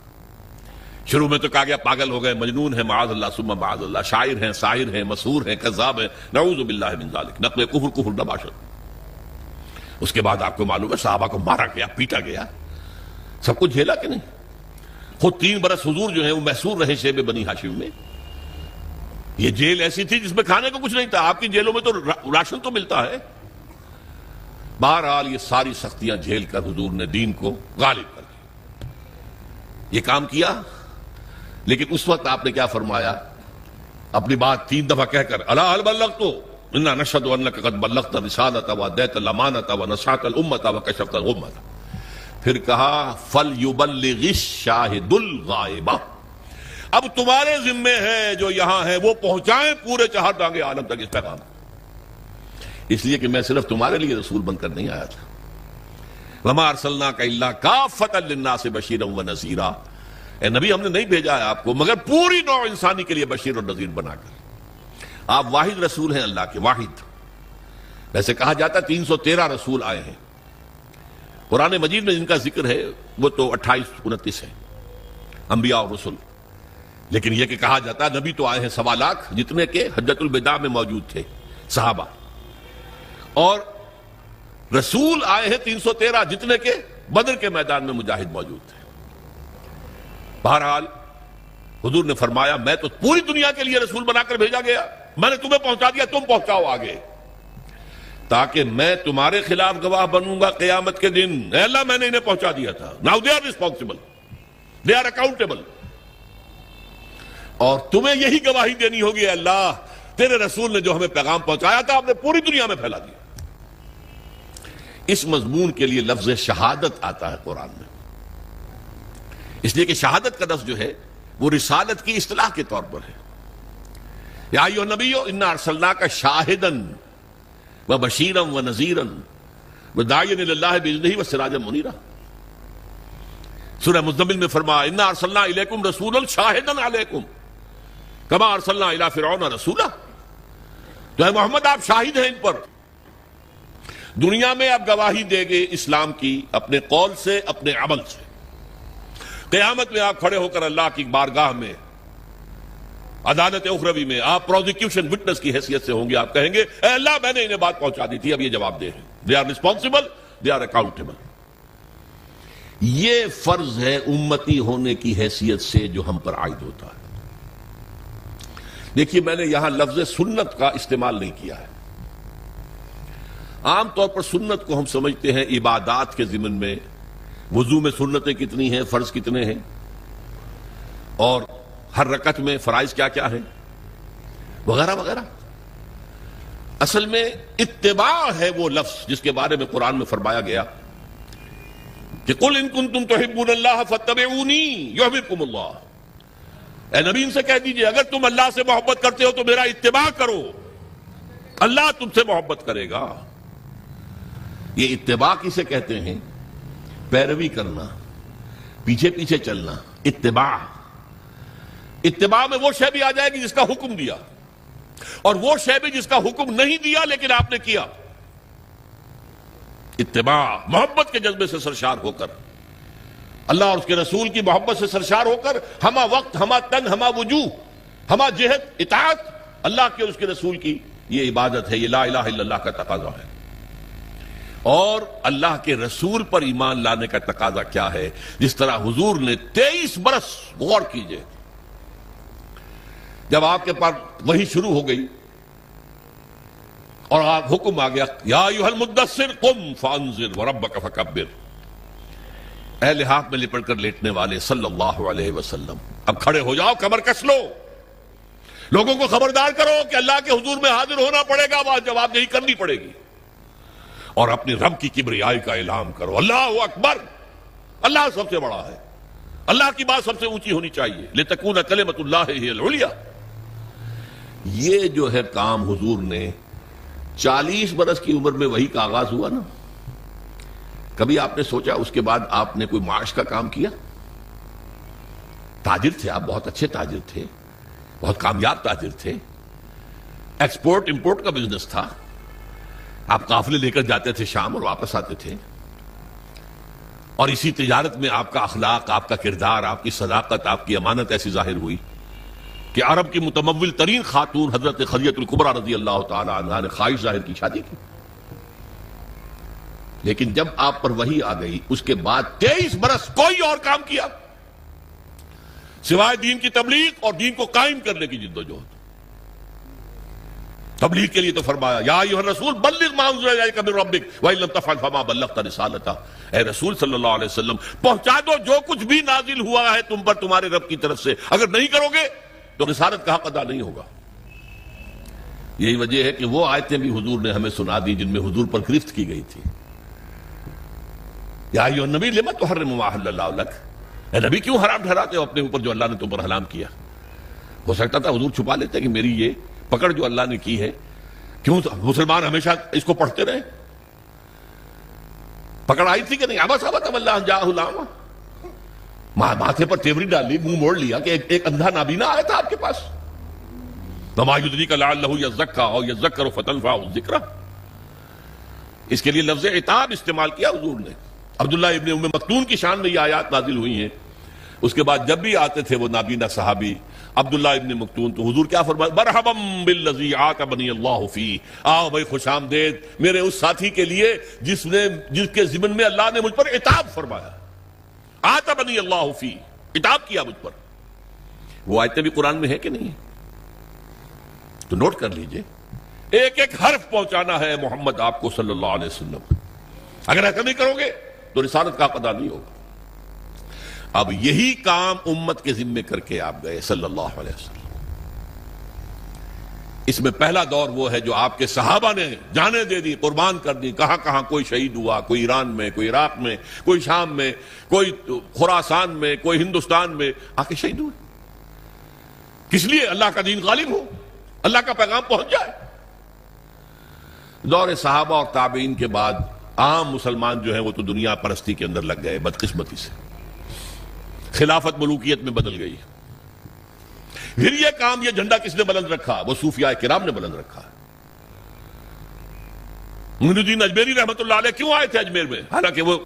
شروع میں تو کہا گیا پاگل ہو گئے، مجنون ہیں، معاذ اللہ ثم معاذ اللہ، شاعر ہیں، ساحر ہیں، مسحور ہیں، کذاب ہیں، نعوذ باللہ من ذالک، نقل کفر نباشت. اس کے بعد آپ کو معلوم ہے صحابہ کو مارا گیا، پیٹا گیا، سب کچھ جھیلا کہ نہیں؟ خود 3 برس حضور جو ہیں وہ محصور رہے شیب بنی ہاشم میں. یہ جیل ایسی تھی جس میں کھانے کو کچھ نہیں تھا. آپ کی جیلوں میں تو راشن تو ملتا ہے. بہرحال یہ ساری سختیاں جھیل کر حضور نے دین کو غالب کر دیا، یہ کام کیا. لیکن اس وقت آپ نے کیا فرمایا؟ اپنی بات 3 دفعہ کہہ کر الا هل بلغت انا نشهد انك قد بلغت الرسالة واديت الامانة ونصحت الامة وكشفت الغمة. پھر کہا فلیبلغ الشاہد الغائب، اب تمہارے ذمے ہے جو یہاں ہے وہ پہنچائیں پورے 4 دانگے عالم تک اس پیغام. اس لیے کہ میں صرف تمہارے لیے رسول بن کر نہیں آیا تھا. وما ارسلناک الا کافۃ للناس بشیرا ونذیرا، اے نبی ہم نے نہیں بھیجا ہے آپ کو مگر پوری نوع انسانی کے لیے بشیر اور نذیر بنا کر. آپ واحد رسول ہیں اللہ کے، واحد. ویسے کہا جاتا 313 رسول آئے ہیں. قرآن مجید میں جن کا ذکر ہے وہ تو 28-29 ہیں، انبیاء اور رسل. لیکن یہ کہ کہا جاتا ہے نبی تو آئے ہیں 1.25 لاکھ، جتنے کہ حجۃ الوداع میں موجود تھے صحابہ، اور رسول آئے ہیں 313، جتنے کہ بدر کے میدان میں مجاہد موجود تھے. بہرحال حضور نے فرمایا میں تو پوری دنیا کے لیے رسول بنا کر بھیجا گیا، میں نے تمہیں پہنچا دیا، تم پہنچاؤ آگے، تاکہ میں تمہارے خلاف گواہ بنوں گا قیامت کے دن. اے اللہ میں نے انہیں پہنچا دیا تھا. Now they are responsible, they are accountable. اور تمہیں یہی گواہی دینی ہوگی، اے اللہ تیرے رسول نے جو ہمیں پیغام پہنچایا تھا آپ نے پوری دنیا میں پھیلا دیا. اس مضمون کے لیے لفظ شہادت آتا ہے قرآن میں، اس لیے کہ شہادت کا لفظ جو ہے وہ رسالت کی اصطلاح کے طور پر ہے. یا ایھا النبی انا ارسلناک شاہدا وبشیرا ونذیرا وداعیا الی اللہ باذنہ وسراجا منیرا. سورہ مزمل میں فرمایا انا ارسلنا الیکم رسولا شاہدا علیکم کما ارسلنا الی فرعون رسولا. تو اے محمد آپ شاہد ہیں ان پر، دنیا میں آپ گواہی دیں گے اسلام کی اپنے قول سے، اپنے عمل سے. قیامت میں آپ کھڑے ہو کر اللہ کی بارگاہ میں عدالت اخروی میں آپ پروزیکیوشن وٹنس کی حیثیت سے ہوں گے. آپ کہیں گے اے اللہ میں نے انہیں بات پہنچا دی تھی، اب یہ جواب دے ہیں. They are responsible, they are accountable. یہ فرض ہے امتی ہونے کی حیثیت سے جو ہم پر عائد ہوتا ہے. دیکھیے میں نے یہاں لفظ سنت کا استعمال نہیں کیا ہے. عام طور پر سنت کو ہم سمجھتے ہیں عبادات کے ضمن میں، وضو میں سنتیں کتنی ہیں، فرض کتنے ہیں، اور ہر رکعت میں فرائض کیا کیا ہیں، وغیرہ وغیرہ. اصل میں اتباع ہے وہ لفظ جس کے بارے میں قرآن میں فرمایا گیا کہ قل ان کنتم تحبون اللہ فاتبعونی یحببکم اللہ. اے نبی ان سے کہہ دیجئے اگر تم اللہ سے محبت کرتے ہو تو میرا اتباع کرو، اللہ تم سے محبت کرے گا. یہ اتباع کسے کہتے ہیں؟ پیروی کرنا، پیچھے پیچھے چلنا. اتباع، اتباع میں وہ شے بھی آ جائے گی جس کا حکم دیا، اور وہ شے بھی جس کا حکم نہیں دیا لیکن آپ نے کیا. اتباع محبت کے جذبے سے سرشار ہو کر، اللہ اور اس کے رسول کی محبت سے سرشار ہو کر، ہما وقت، ہما تن، ہما وجوہ، ہما جہت اطاعت اللہ کے اور اس کے رسول کی. یہ عبادت ہے، یہ لا الہ الا اللہ کا تقاضا ہے. اور اللہ کے رسول پر ایمان لانے کا تقاضا کیا ہے؟ جس طرح حضور نے 23 برس، غور کیجئے، جب آپ کے پاس وہی شروع ہو گئی اور آپ حکم آ گیا یا ایھا المدثر قم فانذر وربک فکبر، اے لحاف میں لپٹ کر لیٹنے والے صلی اللہ علیہ وسلم، اب کھڑے ہو جاؤ، کمر کس لو، لوگوں کو خبردار کرو کہ اللہ کے حضور میں حاضر ہونا پڑے گا، وہاں جواب دہی کرنی پڑے گی، اور اپنی رب کی کبریائی کا اعلان کرو، اللہ اکبر، اللہ سب سے بڑا ہے، اللہ کی بات سب سے اونچی ہونی چاہیے، لتکون کلمۃ اللہ ہی العلیٰ۔ یہ جو ہے کام حضور نے 40 برس کی عمر میں وہی کا آغاز ہوا نا، کبھی آپ نے سوچا اس کے بعد آپ نے کوئی معاش کا کام کیا؟ تاجر تھے آپ، بہت اچھے تاجر تھے، بہت کامیاب تاجر تھے، ایکسپورٹ امپورٹ کا بزنس تھا، آپ قافلے لے کر جاتے تھے شام اور واپس آتے تھے، اور اسی تجارت میں آپ کا اخلاق، آپ کا کردار، آپ کی صداقت، آپ کی امانت ایسی ظاہر ہوئی کہ عرب کی متمول ترین خاتون حضرت خدیجہ الکبریٰ رضی اللہ تعالی عنہا نے خواہش ظاہر کی، شادی کی۔ لیکن جب آپ پر وحی آ گئی اس کے بعد 23 برس کوئی اور کام کیا سوائے دین کی تبلیغ اور دین کو قائم کرنے کی جدوجہد۔ تبلیغ کے لیے تو فرمایا یا ایھا الرسول بلغ ما انزل الیک من ربک وان لم تفعل فما بلغت رسالتہ، اے رسول صلی اللہ علیہ وسلم پہنچا دو جو کچھ بھی نازل ہوا ہے تم پر تمہارے رب کی طرف سے، اگر نہیں کرو گے تو رسالت کا حق ادا نہیں ہوگا۔ یہی وجہ ہے کہ وہ آیتیں بھی حضور نے ہمیں سنا دی جن میں حضور پر گرفت کی گئی تھی، یا ایھا النبی لم تحرم ما احل اللہ لک، اے نبی کیوں حرام ٹھہراتے ہو اپنے اوپر جو اللہ نے تم پر حرام کیا؟ ہو سکتا تھا حضور چھپا لیتے کہ میری یہ پکڑ جو اللہ نے کی ہے، کیوں مسلمان ہمیشہ اس کو پڑھتے رہے؟ پکڑ آئی تھی کہ نہیں؟ ابس اللہ جاءہ الاعمی، ماتھے پر تیوری ڈال لی، منہ موڑ لیا کہ ایک اندھا نابینا آیا تھا آپ کے پاس، وما یدریک لعلہ یزکیٰ او یذکر فتنفعہ الذکریٰ، اس کے لیے لفظ عتاب استعمال کیا حضور نے۔ عبداللہ ابن ام مکتوم کی شان میں یہ آیات نازل ہوئی ہیں، اس کے بعد جب بھی آتے تھے وہ نابینا صحابی عبداللہ ابن مکتوم تو حضور کیا فرمایا؟ مرحبا بالذی عاتبنی اللہ فیہ، آؤ بھائی خوش آمدید میرے اس ساتھی کے لیے جس کے ضمن میں اللہ نے مجھ پر عتاب فرمایا، عاتبنی اللہ فیہ، عتاب کیا مجھ پر۔ وہ آیتیں بھی قرآن میں ہے کہ نہیں؟ تو نوٹ کر لیجئے، ایک ایک حرف پہنچانا ہے محمد آپ کو صلی اللہ علیہ وسلم، اگر ایسا نہیں کرو گے تو رسالت کا ادا نہیں ہوگا۔ اب یہی کام امت کے ذمے کر کے آپ گئے صلی اللہ علیہ وسلم۔ اس میں پہلا دور وہ ہے جو آپ کے صحابہ نے جانیں دے دی، قربان کر دی، کہاں کہاں کوئی شہید ہوا، کوئی ایران میں، کوئی عراق میں، کوئی شام میں، کوئی خراسان میں، کوئی ہندوستان میں آ کے شہید ہوئے، کس لیے؟ اللہ کا دین غالب ہو، اللہ کا پیغام پہنچ جائے۔ دور صحابہ اور تابعین کے بعد عام مسلمان جو ہیں وہ تو دنیا پرستی کے اندر لگ گئے بدقسمتی سے، خلافت ملوکیت میں بدل گئی۔ پھر یہ کام، یہ جھنڈا کس نے بلند رکھا؟ وہ صوفیاء کرام نے بلند رکھا۔ معین الدین اجمیری رحمت اللہ علیہ کیوں آئے تھے اجمیر میں؟ حالانکہ وہ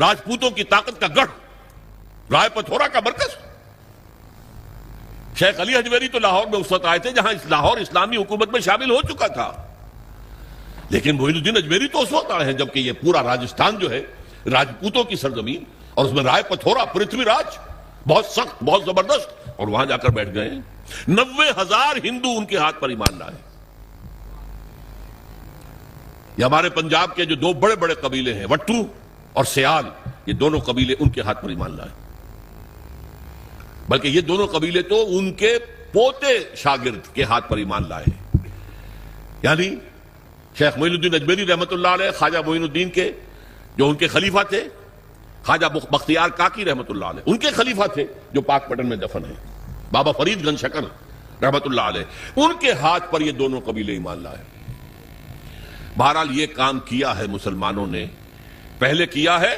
راجپوتوں کی طاقت کا گڑھ، رائے پتھورا کا مرکز۔ شیخ علی اجمیری تو لاہور میں اس وقت آئے تھے جہاں لاہور اسلامی حکومت میں شامل ہو چکا تھا، لیکن معین الدین اجمیری تو اس وقت آئے ہیں جبکہ یہ پورا راجستھان جو ہے راجپوتوں کی سرزمین، اور اس میں رائے پتھورا پرتھوی راج بہت سخت، بہت زبردست، اور وہاں جا کر بیٹھ گئے۔ 90,000 ہندو ان کے ہاتھ پر ایمان لائے۔ یہ ہمارے پنجاب کے جو دو بڑے بڑے قبیلے ہیں وٹو اور سیال، یہ دونوں قبیلے ان کے ہاتھ پر ایمان لائے، بلکہ یہ دونوں قبیلے تو ان کے پوتے شاگرد کے ہاتھ پر ایمان لائے۔ یعنی شیخ معین الدین اجمیری رحمت اللہ علیہ خواجہ معین الدین کے جو ان کے خلیفہ تھے، خواجہ بختیار کاکی رحمت اللہ علیہ ان کے خلیفہ تھے جو پاک پٹن میں دفن ہیں، بابا فرید گنج شکر رحمت اللہ علیہ، ان کے ہاتھ پر یہ دونوں قبیلے ایمان لائے۔ بہرحال یہ کام کیا ہے مسلمانوں نے، پہلے کیا ہے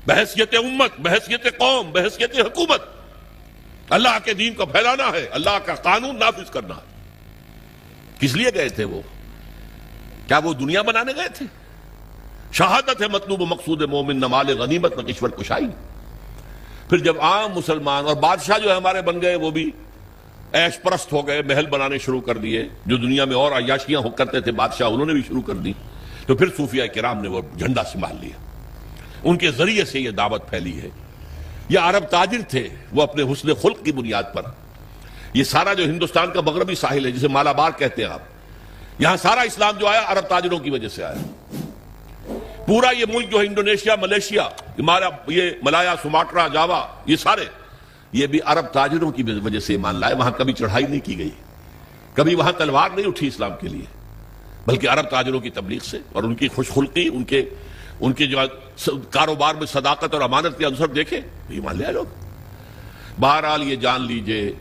بحیثیت امت، بحیثیت قوم، بحیثیت حکومت، اللہ کے دین کو پھیلانا ہے، اللہ کا قانون نافذ کرنا ہے۔ کس لیے گئے تھے وہ؟ کیا وہ دنیا بنانے گئے تھے؟ شہادت ہے مطلوب و مقصود مومن، نہ مال غنیمت نہ کشور کشائی۔ پھر جب عام مسلمان اور بادشاہ جو ہے ہمارے بن گئے، وہ بھی عیش پرست ہو گئے، محل بنانے شروع کر دیے، جو دنیا میں اور عیاشیاں ہو کرتے تھے بادشاہ انہوں نے بھی شروع کر دی، تو پھر صوفیاء کرام نے وہ جھنڈا سنبھال لیا، ان کے ذریعے سے یہ دعوت پھیلی ہے۔ یہ عرب تاجر تھے، وہ اپنے حسن خلق کی بنیاد پر یہ سارا جو ہندوستان کا مغربی ساحل ہے جسے مالابار کہتے ہیں آپ, یہاں سارا اسلام جو آیا عرب تاجروں کی وجہ سے آیا. پورا یہ ملک جو ہے انڈونیشیا, ملیشیا, یہ ملایا, سماٹرا, جاوا, یہ سارے یہ بھی عرب تاجروں کی وجہ سے ایمان لائے. وہاں کبھی چڑھائی نہیں کی گئی, کبھی وہاں تلوار نہیں اٹھی اسلام کے لیے, بلکہ عرب تاجروں کی تبلیغ سے اور ان کی خوش خلقی, ان کے جو کاروبار میں صداقت اور امانت کے عنصر دیکھے ایمان لے آئے لوگ. بہرحال یہ جان لیجئے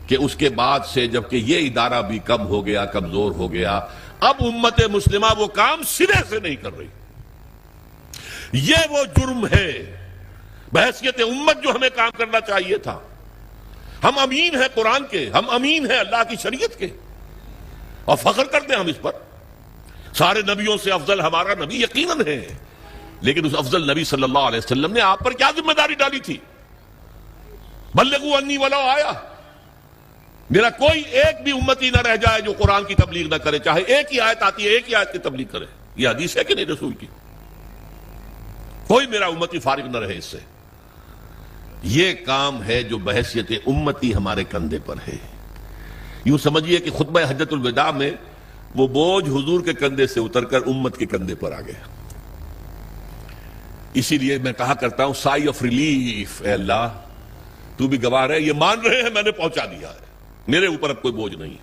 کہ اس کے بعد سے جبکہ یہ ادارہ بھی کم ہو گیا, کمزور ہو گیا, اب امت مسلمہ وہ کام سرے سے نہیں کر رہی. یہ وہ جرم ہے بحیثیت امت جو ہمیں کام کرنا چاہیے تھا. ہم امین ہیں قرآن کے, ہم امین ہیں اللہ کی شریعت کے, اور فخر کرتے ہیں ہم اس پر. سارے نبیوں سے افضل ہمارا نبی یقیناً ہے, لیکن اس افضل نبی صلی اللہ علیہ وسلم نے آپ پر کیا ذمہ داری ڈالی تھی؟ بلغوا انی ولو آیا, میرا کوئی ایک بھی امتی نہ رہ جائے جو قرآن کی تبلیغ نہ کرے, چاہے ایک ہی آیت آتی ہے ایک ہی آیت کی تبلیغ کرے. یہ حدیث ہے کہ نہیں رسول کی؟ کوئی میرا امتی فارغ نہ رہے اس سے. یہ کام ہے جو بحیثیت امتی ہمارے کندھے پر ہے. یوں سمجھیے کہ خطبہ حجۃ الوداع میں وہ بوجھ حضور کے کندھے سے اتر کر امت کے کندھے پر آ گیا. اسی لیے میں کہا کرتا ہوں سائی آف ریلیف, اے اللہ تو بھی گواہ ہے, یہ مان رہے ہیں میں نے پہنچا دیا ہے, میرے اوپر اب کوئی بوجھ نہیں.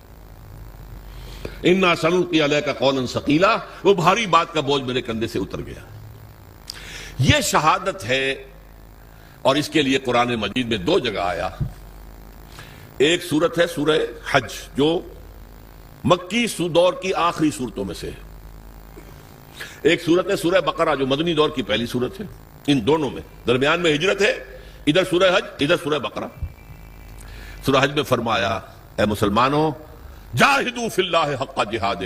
انا سنلقی علیک قولا ثقیلا, وہ بھاری بات کا بوجھ میرے کندھے سے اتر گیا. یہ شہادت ہے, اور اس کے لیے قرآن مجید میں دو جگہ آیا. ایک سورت ہے سورہ حج جو مکی دور کی آخری صورتوں میں سے, ایک سورت ہے سورہ بقرہ جو مدنی دور کی پہلی سورت ہے. ان دونوں میں درمیان میں ہجرت ہے, ادھر سورہ حج ادھر سورہ بقرہ. سورہ حج میں فرمایا اے مسلمانوں جاہدوا فی اللہ حق جہادہ,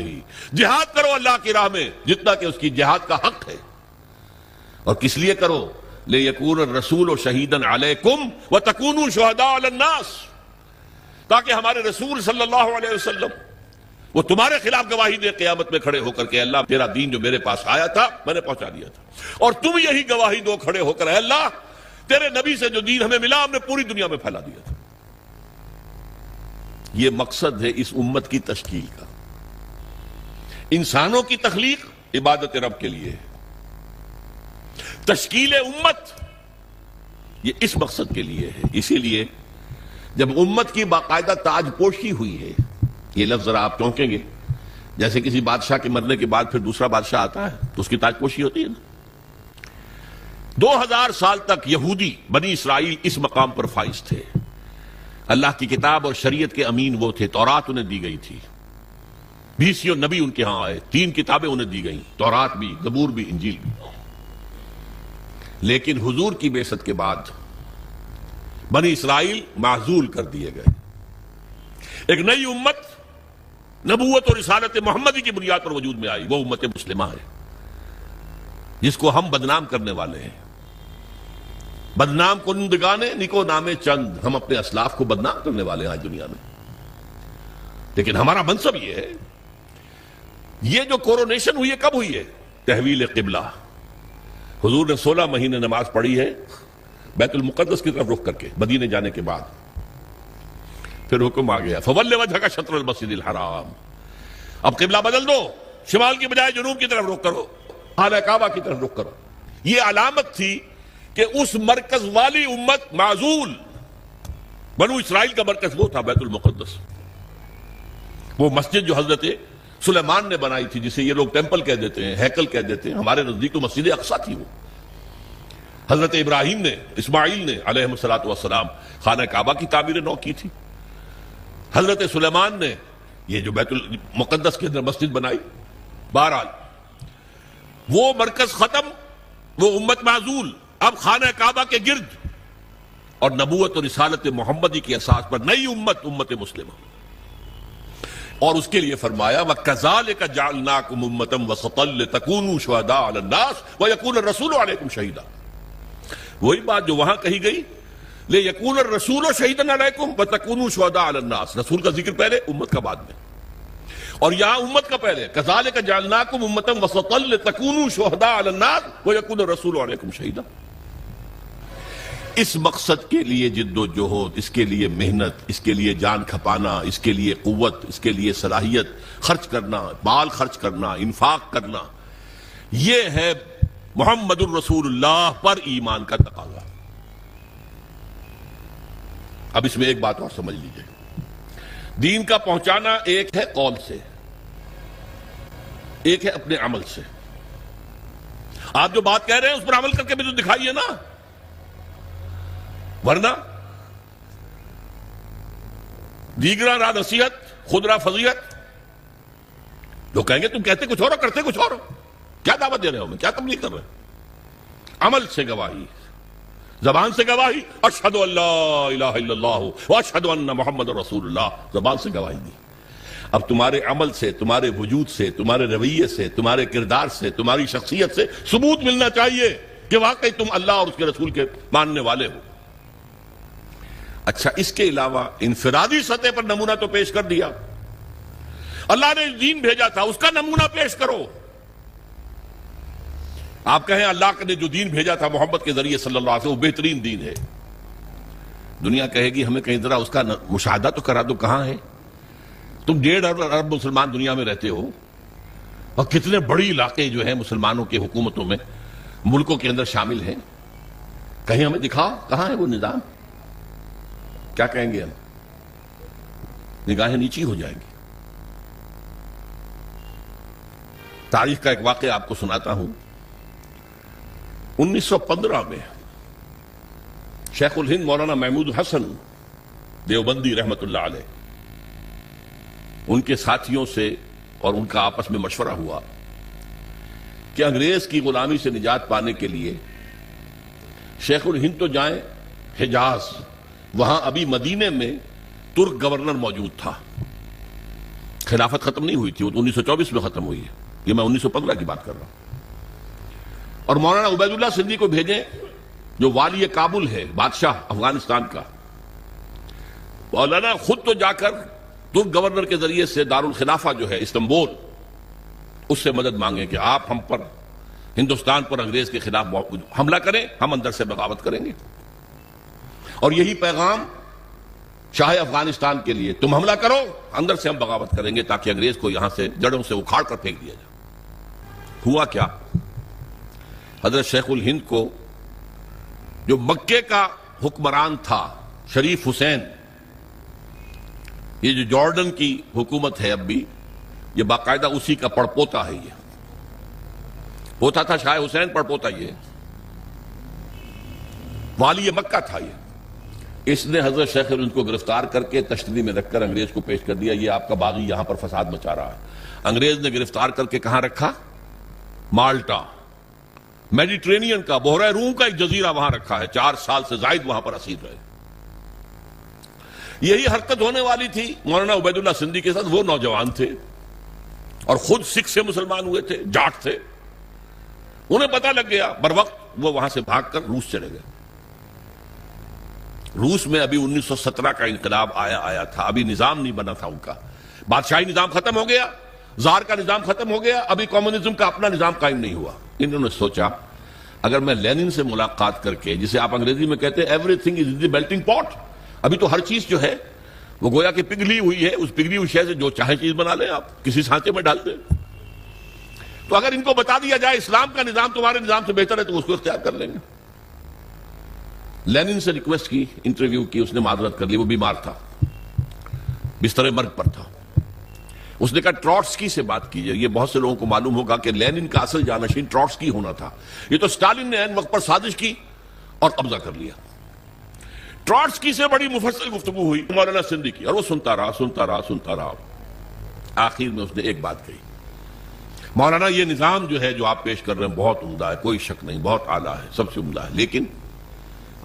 جہاد کرو اللہ کی راہ میں جتنا کہ اس کی جہاد کا حق ہے. اور کس لیے کرو؟ لِيَكُونَ الرَّسُولُ شَهِيدًا عَلَيْكُمْ وَتَكُونُوا شُهَدَاءَ عَلَى النَّاسِ, تاکہ ہمارے رسول صلی اللہ علیہ وسلم وہ تمہارے خلاف گواہی دے قیامت میں کھڑے ہو کر کہ اللہ تیرا دین جو میرے پاس آیا تھا میں نے پہنچا دیا تھا, اور تم یہی گواہی دو کھڑے ہو کر اے اللہ تیرے نبی سے جو دین ہمیں ملا ہم نے پوری دنیا میں پھیلا دیا تھا. یہ مقصد ہے اس امت کی تشکیل کا. انسانوں کی تخلیق عبادت رب کے لیے, تشکیل امت یہ اس مقصد کے لیے ہے. اسی لیے جب امت کی باقاعدہ تاج پوشی ہوئی ہے, یہ لفظ ذرا آپ چونکیں گے, جیسے کسی بادشاہ کے مرنے کے بعد پھر دوسرا بادشاہ آتا ہے تو اس کی تاج پوشی ہوتی ہے نا. 2000 سال تک یہودی بنی اسرائیل اس مقام پر فائز تھے. اللہ کی کتاب اور شریعت کے امین وہ تھے, تورات انہیں دی گئی تھی, 20 نبی ان کے ہاں آئے, 3 کتابیں انہیں دی گئیں, تورات بھی, زبور بھی, انجیل بھی. لیکن حضور کی بعثت کے بعد بنی اسرائیل معزول کر دیے گئے. ایک نئی امت نبوت اور رسالت محمدی کی بنیاد پر وجود میں آئی, وہ امت مسلمہ ہے جس کو ہم بدنام کرنے والے ہیں. بدنام کنندگان نکو نامے چند, ہم اپنے اسلاف کو بدنام کرنے والے ہیں آج دنیا میں. لیکن ہمارا منصب یہ ہے, یہ جو کورونیشن ہوئی ہے کب ہوئی ہے؟ تحویل قبلہ. حضور نے 16 مہینے نماز پڑھی ہے بیت المقدس کی طرف رخ کر کے مدینے جانے کے بعد. پھر حکم آ گیا فول وجہک شطر المسجد الحرام, اب قبلہ بدل دو, شمال کی بجائے جنوب کی طرف رخ کرو, خانہ کعبہ کی طرف رخ کرو. یہ علامت تھی کہ اس مرکز والی امت معزول, بنو اسرائیل کا مرکز وہ تھا بیت المقدس, وہ مسجد جو حضرت سلیمان نے بنائی تھی, جسے یہ لوگ ٹیمپل کہہ دیتے ہیں, ہیکل کہہ دیتے ہیں, ہمارے نزدیک تو مسجد اقصیٰ تھی. وہ حضرت ابراہیم نے, اسماعیل نے علیہ السلام خانہ کعبہ کی تعمیر نو کی تھی. حضرت سلیمان نے یہ جو بیت المقدس کے اندر مسجد بنائی. بہرحال وہ مرکز ختم, وہ امت معزول. اب خانہ کعبہ کے گرد اور نبوت اور رسالت محمدی کی اساس پر نئی امت, امت مسلمہ. اور اس کے لیے فرمایا وَكَذَلِكَ جَعَلْنَاكُمْ أُمَّةً وَسَطًا لِتَكُونُوا شُهَدَاءَ عَلَى النَّاسِ وَيَكُونَ الرَّسُولُ عَلَيْكُمْ شَهِيدًا. وہی بات جو وہاں کہی گئی لِيَكُونَ الرَّسُولُ شَهِيدًا عَلَيْكُمْ وَتَكُونُوا شُهَدَاءَ عَلَى النَّاسِ. رسول کا ذکر پہلے, امت کا بعد میں. اور یہاں امت کا پہلے كَذَلِكَ جَعَلْنَاكُمْ أُمَّةً وَسَطًا لِتَكُونُوا شُهَدَاءَ عَلَى النَّاسِ وَيَكُونَ الرَّسُولُ عَلَيْكُمْ شَهِيدًا. اس مقصد کے لیے جد و جہد، اس کے لیے محنت، اس کے لیے جان کھپانا، اس کے لیے قوت، اس کے لیے صلاحیت خرچ کرنا، مال خرچ کرنا، انفاق کرنا، یہ ہے محمد الرسول اللہ پر ایمان کا تقاضا۔ اب اس میں ایک بات اور سمجھ لیجئے، دین کا پہنچانا ایک ہے قول سے، ایک ہے اپنے عمل سے۔ آپ جو بات کہہ رہے ہیں اس پر عمل کر کے بھی تو دکھائیے نا، ورنہ دیگرہ را نصیحت خود را فضیحت۔ لوگ کہیں گے تم کہتے کچھ اور ہو کرتے کچھ اور ہو، کیا دعوت دے رہے ہو، میں کیا تبلیغ کر رہے ہیں؟ عمل سے گواہی، زبان سے گواہی، اشہد ان لا الہ الا اللہ واشہد ان محمد رسول اللہ، زبان سے گواہی دی۔ اب تمہارے عمل سے، تمہارے وجود سے، تمہارے رویے سے، تمہارے کردار سے، تمہاری شخصیت سے ثبوت ملنا چاہیے کہ واقعی تم اللہ اور اس کے رسول کے ماننے والے ہو۔ اچھا، اس کے علاوہ انفرادی سطح پر نمونہ تو پیش کر دیا، اللہ نے دین بھیجا تھا اس کا نمونہ پیش کرو۔ آپ کہیں اللہ نے جو دین بھیجا تھا محمد کے ذریعے صلی اللہ علیہ وسلم وہ بہترین دین ہے، دنیا کہے گی ہمیں کہیں ذرا اس کا مشاہدہ تو کرا دو، کہاں ہے؟ تم 1.5 ارب مسلمان دنیا میں رہتے ہو، اور کتنے بڑی علاقے جو ہیں مسلمانوں کی حکومتوں میں، ملکوں کے اندر شامل ہیں، کہیں ہمیں دکھاؤ کہاں ہے وہ نظام؟ کیا کہیں گے ہم؟ نگاہیں نیچی ہو جائیں گی۔ تاریخ کا ایک واقعہ آپ کو سناتا ہوں۔ 1915 میں شیخ الہند مولانا محمود حسن دیوبندی رحمت اللہ علیہ، ان کے ساتھیوں سے اور ان کا آپس میں مشورہ ہوا کہ انگریز کی غلامی سے نجات پانے کے لیے شیخ الہند تو جائیں حجاز، وہاں ابھی مدینے میں ترک گورنر موجود تھا، خلافت ختم نہیں ہوئی تھی، وہ 1924 میں ختم ہوئی ہے، یہ میں 1915 کی بات کر رہا ہوں۔ اور مولانا عبید اللہ سندھی کو بھیجیں جو والی کابل ہے، بادشاہ افغانستان کا، مولانا خود تو جا کر ترک گورنر کے ذریعے سے دارالخلافہ جو ہے استنبول، اس سے مدد مانگیں کہ آپ ہم پر، ہندوستان پر انگریز کے خلاف حملہ کریں، ہم اندر سے بغاوت کریں گے۔ اور یہی پیغام شاہ افغانستان کے لیے، تم حملہ کرو، اندر سے ہم بغاوت کریں گے تاکہ انگریز کو یہاں سے جڑوں سے اکھاڑ کر پھینک دیا جائے۔ ہوا کیا؟ حضرت شیخ الہند کو جو مکے کا حکمران تھا شریف حسین، یہ جو جارڈن کی حکومت ہے اب بھی، یہ باقاعدہ اسی کا پڑپوتا ہے، یہ ہوتا تھا شاہ حسین پڑپوتا، یہ والی مکہ تھا۔ یہ اس نے حضرت شیخ الہند کو گرفتار کر کے تشتری میں رکھ کر انگریز کو پیش کر دیا، یہ آپ کا باغی یہاں پر فساد مچا رہا ہے۔ انگریز نے گرفتار کر کے کہاں رکھا؟ مالٹا، میڈیٹرینین کا، بحیرہ روم کا ایک جزیرہ وہاں رکھا ہے، 4 سال سے زائد وہاں پر اسیر رہے۔ یہی حرکت ہونے والی تھی مولانا عبید اللہ سندھی کے ساتھ، وہ نوجوان تھے اور خود سکھ سے مسلمان ہوئے تھے، جاٹ تھے، انہیں پتہ لگ گیا، بروقت وہ وہاں سے بھاگ کر روس چلے گئے۔ روس میں ابھی 1917 کا انقلاب آیا تھا، ابھی نظام نہیں بنا تھا ان کا، بادشاہی نظام ختم ہو گیا، زار کا نظام ختم ہو گیا، ابھی کمیونزم کا اپنا نظام قائم نہیں ہوا۔ انہوں نے سوچا اگر میں لینن سے ملاقات کر کے، جسے آپ انگریزی میں کہتے ہیں every thing is in the melting پاٹ، ابھی تو ہر چیز جو ہے وہ گویا کہ پگھلی ہوئی ہے، اس پگھلی ہوئی شے سے جو چاہے چیز بنا لیں، آپ کسی سانچے میں ڈال دیں۔ تو اگر ان کو بتا دیا جائے اسلام کا نظام تمہارے نظام سے بہتر ہے تو اس کو اختیار کر لیں گے۔ لینن سے ریکویسٹ کی، انٹرویو کی، اس نے معذرت کر لی، وہ بیمار تھا، بستر مرگ پر تھا۔ اس نے کہا ٹروٹسکی سے بات کیجئے، یہ بہت سے لوگوں کو معلوم ہوگا کہ لینن کا اصل جانشین ٹروٹسکی ہونا تھا، یہ تو سٹالن نے عین وقت پر سازش کی اور قبضہ کر لیا۔ ٹروٹسکی سے بڑی مفصل گفتگو ہوئی مولانا سندھی کی، اور وہ سنتا رہا۔ آخر میں اس نے ایک بات کہی، مولانا یہ نظام جو ہے جو آپ پیش کر رہے ہیں بہت عمدہ ہے، کوئی شک نہیں، بہت اعلیٰ ہے، سب سے عمدہ ہے، لیکن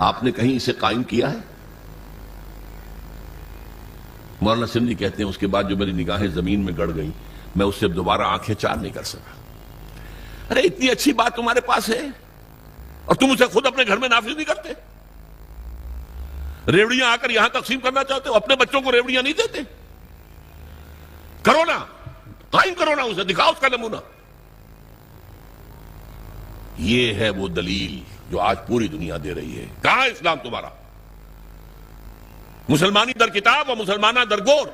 آپ نے کہیں اسے قائم کیا ہے؟ مولانا سندھی کہتے ہیں اس کے بعد جو میری نگاہیں زمین میں گڑ گئیں، میں اس سے دوبارہ آنکھیں چار نہیں کر سکا۔ ارے اتنی اچھی بات تمہارے پاس ہے اور تم اسے خود اپنے گھر میں نافذ نہیں کرتے، ریوڑیاں آ کر یہاں تقسیم کرنا چاہتے ہو، اپنے بچوں کو ریوڑیاں نہیں دیتے، کرو نا، قائم کرو نا، اسے دکھاؤ اس کا نمونہ۔ یہ ہے وہ دلیل جو آج پوری دنیا دے رہی ہے. کہاں ہے اسلام تمہارا؟ مسلمانی در کتاب اور مسلمانہ در گور.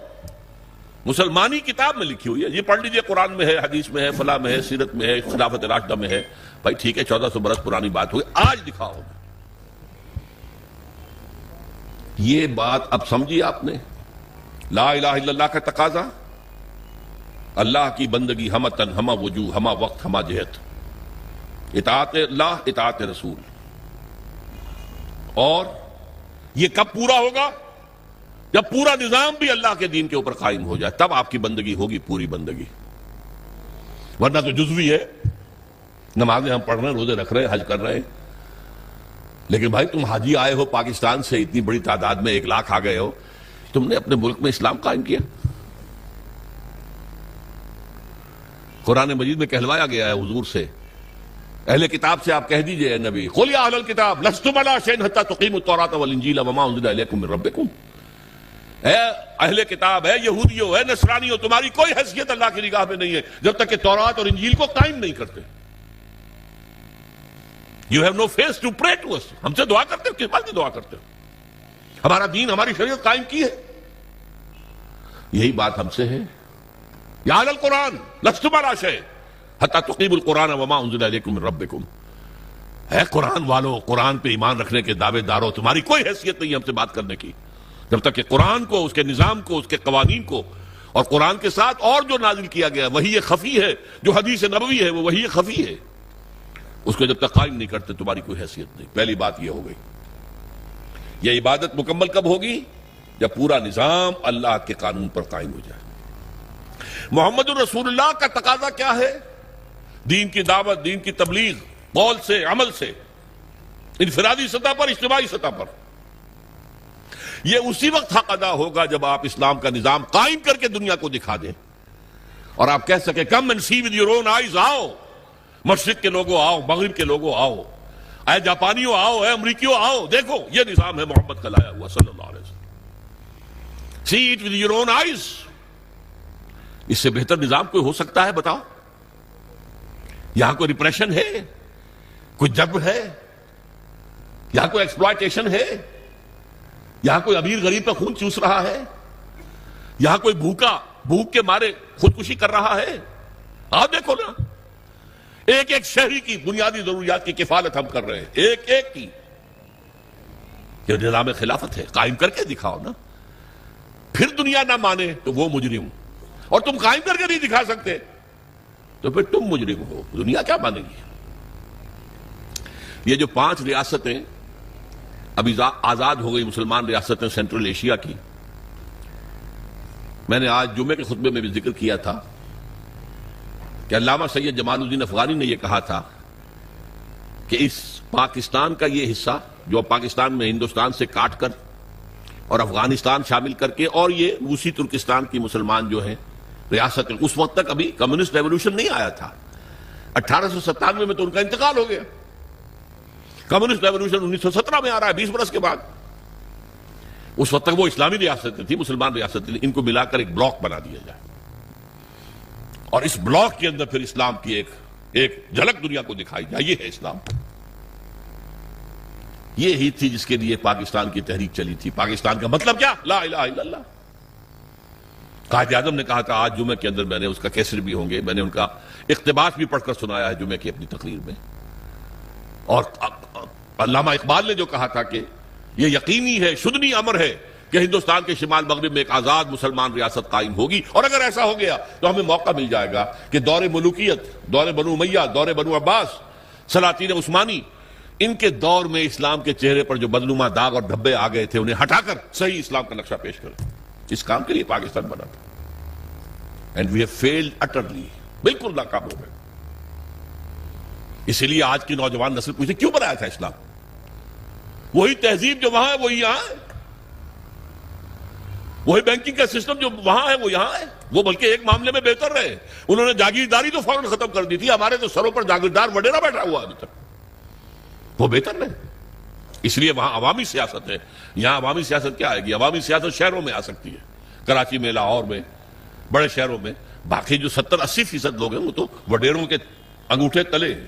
مسلمانی کتاب میں لکھی ہوئی ہے، یہ پڑھ لیجئے، قرآن میں ہے، حدیث میں ہے، فلاں میں ہے، سیرت میں ہے، خلافت راشدہ میں ہے. بھائی ٹھیک ہے 1400 برس پرانی بات ہوئی، آج دکھاؤ. یہ بات اب سمجھی آپ نے؟ لا الہ الا اللہ کا تقاضا، اللہ کی بندگی ہمہ تن ہمہ وجوہ ہمہ وقت ہمہ جہت، اطاعت اللہ اطاعت رسول. اور یہ کب پورا ہوگا؟ جب پورا نظام بھی اللہ کے دین کے اوپر قائم ہو جائے، تب آپ کی بندگی ہوگی پوری بندگی. ورنہ تو جزوی ہے، نمازیں ہم پڑھ رہے ہیں، روزے رکھ رہے ہیں، حج کر رہے ہیں، لیکن بھائی تم حاجی آئے ہو پاکستان سے، اتنی بڑی تعداد میں 1 لاکھ آ گئے ہو، تم نے اپنے ملک میں اسلام قائم کیا؟ قرآن مجید میں کہلوایا گیا ہے حضور سے، اہل کتاب سے آپ کہہ دیجئے اے نبی، قل یا اہل الکتاب لستم علی شیء حتی تقیموا التوراۃ والانجیل وما انزل الیکم من ربکم. اے اہل کتاب، اے یہودیوں، اے نصرانیوں، تمہاری کوئی حیثیت اللہ کی نگاہ میں نہیں ہے جب تک کہ تورات اور انجیل کو قائم نہیں کرتے. You have no face to pray to us. ہم سے دعا کرتے ہو؟ کس بات کی دعا کرتے ہو؟ ہمارا دین، ہماری شریعت قائم کی ہے. یہی بات ہم سے ہے. یا اہل القرآن لستم علی شیء حتی تقیموا القرآن وما انزل الیکم من ربکم. اے قرآن والو، قرآن پہ ایمان رکھنے کے دعوے دارو، تمہاری کوئی حیثیت نہیں ہم سے بات کرنے کی جب تک کہ قرآن کو، اس کے نظام کو، اس کے قوانین کو، اور قرآن کے ساتھ اور جو نازل کیا گیا وہی خفی ہے، جو حدیث نبوی ہے وہ وہی خفی ہے، اس کو جب تک قائم نہیں کرتے تمہاری کوئی حیثیت نہیں. پہلی بات یہ ہو گئی. یہ عبادت مکمل کب ہوگی؟ جب پورا نظام اللہ کے قانون پر قائم ہو جائے. محمد الرسول اللہ کا تقاضا کیا ہے؟ دین کی دعوت، دین کی تبلیغ، قول سے، عمل سے، انفرادی سطح پر، اجتماعی سطح پر. یہ اسی وقت حق ادا ہوگا جب آپ اسلام کا نظام قائم کر کے دنیا کو دکھا دیں اور آپ کہہ سکیں come and see with your own eyes. آؤ مشرق کے لوگوں، آؤ مغرب کے لوگوں، آؤ اے جاپانیوں، آؤ اے امریکیوں، آؤ دیکھو یہ نظام ہے محمد کا لایا ہوا صلی اللہ علیہ وسلم. See it with your own eyes. اس سے بہتر نظام کوئی ہو سکتا ہے؟ بتاؤ. یہاں کوئی ریپریشن ہے؟ کوئی جبر ہے؟ یہاں کوئی ایکسپلائٹیشن ہے؟ یہاں کوئی امیر غریب کا خون چوس رہا ہے؟ یہاں کوئی بھوک کے مارے خودکشی کر رہا ہے؟ آپ دیکھو نا، ایک ایک شہری کی بنیادی ضروریات کی کفالت ہم کر رہے ہیں، ایک ایک کی. یہ نظام خلافت ہے، قائم کر کے دکھاؤ نا. پھر دنیا نہ مانے تو وہ مجرم، اور تم قائم کر کے نہیں دکھا سکتے تو پھر تم مجرم ہو. دنیا کیا مانے گی؟ یہ جو 5 ریاستیں ابھی آزاد ہو گئی، مسلمان ریاستیں سینٹرل ایشیا کی، میں نے آج جمعے کے خطبے میں بھی ذکر کیا تھا کہ علامہ سید جمال الدین افغانی نے یہ کہا تھا کہ اس پاکستان کا یہ حصہ جو پاکستان میں ہندوستان سے کاٹ کر اور افغانستان شامل کر کے، اور یہ روسی ترکستان کی مسلمان جو ہیں ریاست، اس وقت تک ابھی کمیونسٹ ریولوشن نہیں آیا تھا. 1897 میں تو ان کا انتقال ہو گیا. کمیونسٹ ریولوشن 1917 میں آ رہا ہے، 20 برس کے بعد. اس وقت تک وہ اسلامی ریاستیں تھیں، مسلمان ریاستیں تھیں. ان کو ملا کر ایک بلاک بنا دیا جائے اور اس بلاک کے اندر پھر اسلام کی ایک جھلک دنیا کو دکھائی جائے. یہ ہے اسلام. یہ ہی تھی جس کے لیے پاکستان کی تحریک چلی تھی. پاکستان کا مطلب کیا؟ لا الہ الا اللہ. قائد اعظم نے کہا تھا، آج جمعے کے اندر میں نے اس کا کیسٹ بھی ہوں گے، میں نے ان کا اقتباس بھی پڑھ کر سنایا ہے جمعے کی اپنی تقریر میں. اور علامہ اقبال نے جو کہا تھا کہ یہ یقینی ہے، شدنی امر ہے کہ ہندوستان کے شمال مغرب میں ایک آزاد مسلمان ریاست قائم ہوگی، اور اگر ایسا ہو گیا تو ہمیں موقع مل جائے گا کہ دور ملوکیت، دور بنو امیہ، دور بنو عباس، سلاطین عثمانی، ان کے دور میں اسلام کے چہرے پر جو بدنما داغ اور دھبے آ گئے تھے انہیں ہٹا کر صحیح اسلام کا نقشہ پیش کریں. اس کام کے لیے پاکستان بنا تھا. And we have failed utterly. بالکل ناکام ہو گئے. اسی لیے آج کی نوجوان نسل پوچھتے کیوں بنایا تھا اسلام؟ وہی تہذیب جو وہاں ہے وہ یہاں ہے، وہی بینکنگ کا سسٹم جو وہاں ہے وہ یہاں ہے. وہ بلکہ ایک معاملے میں بہتر رہے، انہوں نے جاگیرداری تو فوراً ختم کر دی تھی. ہمارے تو سروں پر جاگیردار وڈیرا بیٹھا ہوا ابھی تک. وہ بہتر رہے. اس لیے وہاں عوامی سیاست ہے. یہاں عوامی سیاست کیا آئے گی؟ عوامی سیاست شہروں میں آ سکتی ہے، کراچی میں، لاہور میں، بڑے شہروں میں. باقی جو 70-80% لوگ ہیں وہ تو وڈیروں کے انگوٹھے تلے ہیں.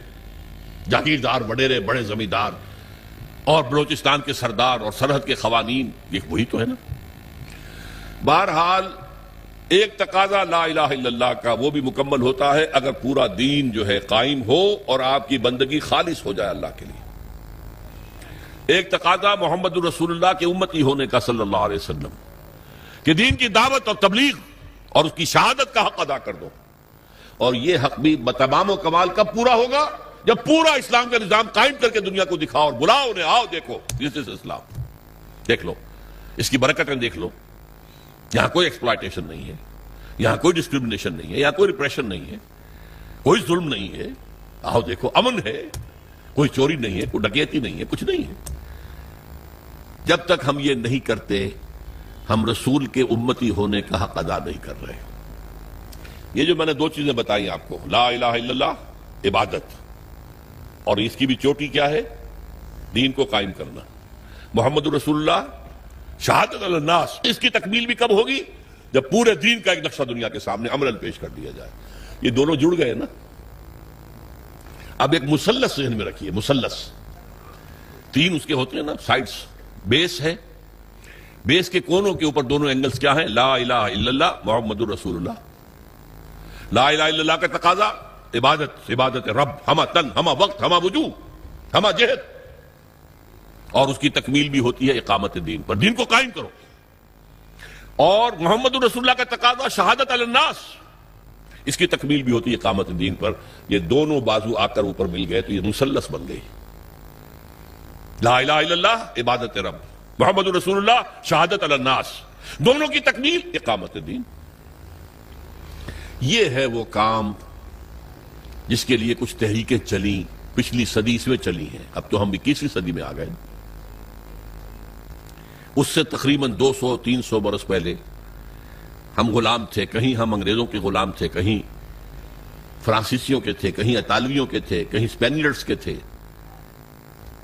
جاگیردار وڈیرے بڑے زمیندار اور بلوچستان کے سردار اور سرحد کے قوانین، یہ وہی تو ہے نا۔ بہرحال ایک تقاضا لا الہ الا اللہ کا وہ بھی مکمل ہوتا ہے اگر پورا دین جو ہے قائم ہو اور آپ کی بندگی خالص ہو جائے اللہ کے لیے۔ ایک تقاضا محمد الرسول اللہ کے امتی ہونے کا صلی اللہ علیہ وسلم، کہ دین کی دعوت اور تبلیغ اور اس کی شہادت کا حق ادا کر دو، اور یہ حق بھی بتمام و کمال کب پورا ہوگا؟ جب پورا اسلام کا نظام قائم کر کے دنیا کو دکھاؤ اور بلاؤ انہیں، آؤ دیکھو دس از اسلام، دیکھ لو اس کی برکتیں، دیکھ لو یہاں کوئی ایکسپلائٹیشن نہیں ہے، یہاں کوئی ڈسکریمنیشن نہیں ہے، یہاں کوئی ریپریشن نہیں ہے، کوئی ظلم نہیں ہے، آؤ دیکھو امن ہے، کوئی چوری نہیں ہے، کوئی ڈکیتی نہیں ہے، کچھ نہیں ہے۔ جب تک ہم یہ نہیں کرتے ہم رسول کے امتی ہونے کا حق ادا نہیں کر رہے۔ یہ جو میں نے دو چیزیں بتائی آپ کو، لا الہ الا اللہ عبادت، اور اس کی بھی چوٹی کیا ہے؟ دین کو قائم کرنا، محمد رسول اللہ شہادت علی الناس، اس کی تکمیل بھی کب ہوگی؟ جب پورے دین کا ایک نقشہ دنیا کے سامنے عملاً پیش کر دیا جائے۔ یہ دونوں جڑ گئے نا۔ اب ایک مثلث ذہن میں رکھیے، مثلث تین اس کے ہوتے ہیں نا سائڈس، بیس ہے، بیس کے کونوں کے اوپر دونوں اینگلز کیا ہیں؟ لا الہ الا اللہ محمد الرسول اللہ۔ لا الہ الا اللہ کا تقاضا عبادت، عبادت رب، ہمہ تن، ہمہ وقت، ہمہ وجوہ، ہمہ جہد، اور اس کی تکمیل بھی ہوتی ہے اقامت دین پر، دین کو قائم کرو۔ اور محمد الرسول اللہ کا تقاضا شہادت علی الناس، اس کی تکمیل بھی ہوتی ہے اقامت دین پر۔ یہ دونوں بازو آ کر اوپر مل گئے تو یہ مثلث بن گئی، لا الہ الا اللہ عبادت رب، محمد الرسول اللہ شہادت علی الناس، دونوں کی تکمیل اقامت دین۔ یہ ہے وہ کام جس کے لیے کچھ تحریکیں چلیں، پچھلی صدی میں چلی ہیں، اب تو ہم 21ویں صدی میں آ گئے۔ اس سے تقریباً 200-300 برس پہلے ہم غلام تھے، کہیں ہم انگریزوں کے غلام تھے، کہیں فرانسیسیوں کے تھے، کہیں اطالویوں کے تھے، کہیں اسپینیڈز کے تھے۔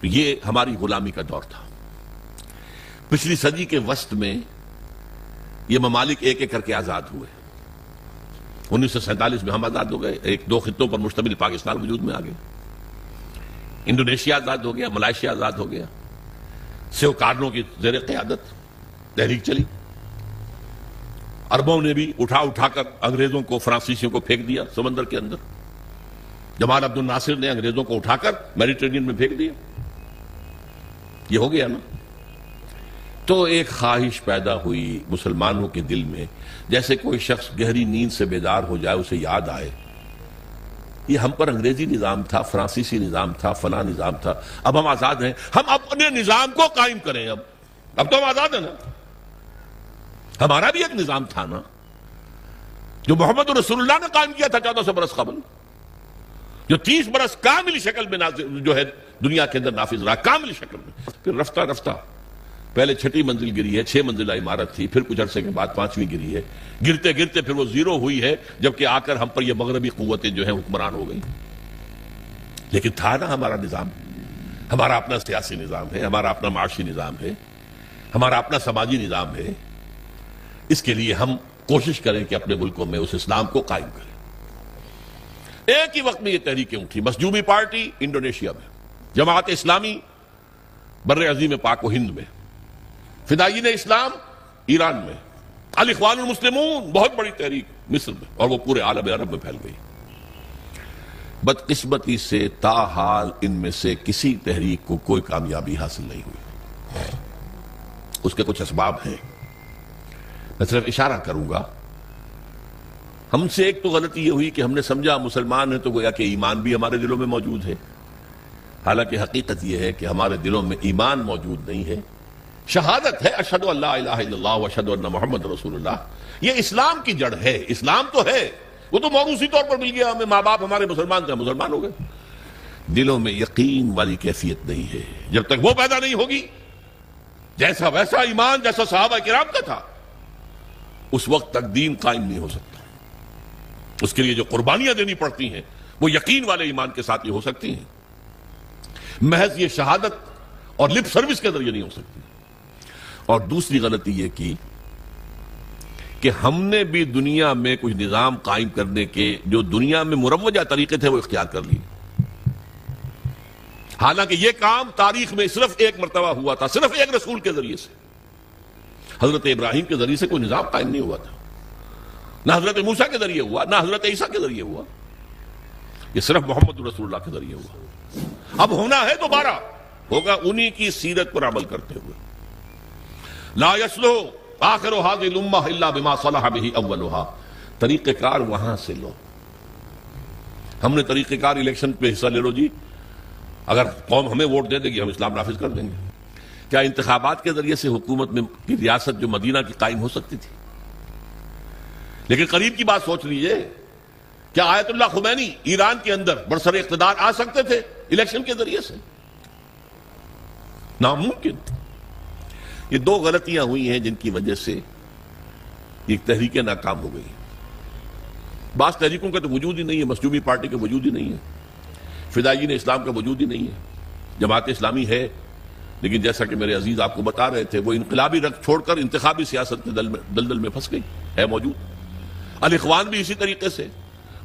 یہ ہماری غلامی کا دور تھا۔ پچھلی صدی کے وسط میں یہ ممالک ایک ایک کر کے آزاد ہوئے۔ 1947 میں ہم آزاد ہو گئے، ایک دو خطوں پر مشتمل پاکستان وجود میں آ گئے۔ انڈونیشیا آزاد ہو گیا، ملائیشیا آزاد ہو گیا، سیو کارنوں کی زیر قیادت تحریک چلی۔ عربوں نے بھی اٹھا اٹھا کر انگریزوں کو، فرانسیسیوں کو پھینک دیا سمندر کے اندر۔ جمال عبد الناصر نے انگریزوں کو اٹھا کر میڈیٹرینین میں پھینک دیا۔ یہ ہو گیا نا۔ تو ایک خواہش پیدا ہوئی مسلمانوں کے دل میں، جیسے کوئی شخص گہری نیند سے بیدار ہو جائے، اسے یاد آئے یہ ہم پر انگریزی نظام تھا، فرانسیسی نظام تھا، فلاں نظام تھا، اب ہم آزاد ہیں، ہم اپنے نظام کو قائم کریں۔ اب تو ہم آزاد ہیں نا۔ ہمارا بھی ایک نظام تھا نا جو محمد رسول اللہ نے قائم کیا تھا 1400 برس قبل، جو 30 برس کامل شکل میں جو ہے دنیا کے اندر نافذ رہا، کامل شکل میں۔ پھر رفتہ رفتہ پہلے 6 منزل گری ہے، 6 منزلہ عمارت تھی، پھر کچھ عرصے کے بعد 5ویں گری ہے، گرتے گرتے پھر وہ 0 ہوئی ہے، جبکہ آ کر ہم پر یہ مغربی قوتیں جو ہیں حکمران ہو گئی۔ لیکن تھا نا ہمارا نظام، ہمارا اپنا سیاسی نظام ہے، ہمارا اپنا معاشی نظام ہے، ہمارا اپنا سماجی نظام ہے۔ اس کے لیے ہم کوشش کریں کہ اپنے ملکوں میں اس اسلام کو قائم کریں۔ ایک ہی وقت میں یہ تحریکیں اٹھی، مظلومی پارٹی انڈونیشیا میں، جماعت اسلامی بر عظیم پاک و ہند میں، فدائین اسلام ایران میں، الاخوان المسلمون بہت بڑی تحریک مصر میں، اور وہ پورے عالم عرب میں پھیل گئی۔ بدقسمتی سے تاحال ان میں سے کسی تحریک کو کوئی کامیابی حاصل نہیں ہوئی۔ اس کے کچھ اسباب ہیں، میں صرف اشارہ کروں گا۔ ہم سے ایک تو غلطی یہ ہوئی کہ ہم نے سمجھا مسلمان ہیں تو گویا کہ ایمان بھی ہمارے دلوں میں موجود ہے، حالانکہ حقیقت یہ ہے کہ ہمارے دلوں میں ایمان موجود نہیں ہے، شہادت ہے اشہد ان لا الہ الا اللہ و اشہد ان محمد رسول اللہ۔ یہ اسلام کی جڑ ہے، اسلام تو ہے، وہ تو موروثی طور پر مل گیا ہمیں، ماں باپ ہمارے مسلمان تھے، مسلمان ہو گئے۔ دلوں میں یقین والی کیفیت نہیں ہے۔ جب تک وہ پیدا نہیں ہوگی، جیسا ویسا ایمان جیسا صحابہ کرام کا تھا، اس وقت تک دین قائم نہیں ہو سکتا۔ اس کے لیے جو قربانیاں دینی پڑتی ہیں وہ یقین والے ایمان کے ساتھ ہی ہو سکتی ہیں، محض یہ شہادت اور لپ سروس کے ذریعے نہیں ہو سکتی۔ اور دوسری غلطی یہ کی کہ ہم نے بھی دنیا میں کچھ نظام قائم کرنے کے جو دنیا میں مروجہ طریقے تھے وہ اختیار کر لیے۔ حالانکہ یہ کام تاریخ میں صرف ایک مرتبہ ہوا تھا، صرف ایک رسول کے ذریعے سے، حضرت ابراہیم کے ذریعے سے کوئی نظام قائم نہیں ہوا تھا، نہ حضرت موسیٰ کے ذریعے ہوا، نہ حضرت عیسیٰ کے ذریعے ہوا، یہ صرف محمد رسول اللہ کے ذریعے ہوا۔ اب ہونا ہے دوبارہ، ہوگا انہی کی سیرت پر عمل کرتے ہوئے۔ لا يصلح آخر هذه الامہ الا بما صلح به اولها، طریقہ کار وہاں سے لو۔ ہم نے طریقہ کار الیکشن پہ حصہ لے لو جی، اگر قوم ہمیں ووٹ دے دے گی ہم اسلام نافذ کر دیں گے۔ کیا انتخابات کے ذریعے سے حکومت میں کی ریاست جو مدینہ کی قائم ہو سکتی تھی؟ لیکن قریب کی بات سوچ لیجئے، کیا آیت اللہ خمینی ایران کے اندر برسر اقتدار آ سکتے تھے الیکشن کے ذریعے سے؟ ناممکن۔ یہ دو غلطیاں ہوئی ہیں جن کی وجہ سے یہ تحریکیں ناکام ہو گئی۔ بعض تحریکوں کا تو وجود ہی نہیں ہے، مسجوبی پارٹی کا وجود ہی نہیں ہے، فدائیین اسلام کا وجود ہی نہیں ہے، جماعت اسلامی ہے لیکن جیسا کہ میرے عزیز آپ کو بتا رہے تھے وہ انقلابی رنگ چھوڑ کر انتخابی سیاست کے دلدل میں پھنس گئی ہے موجود۔ الاخوان بھی اسی طریقے سے،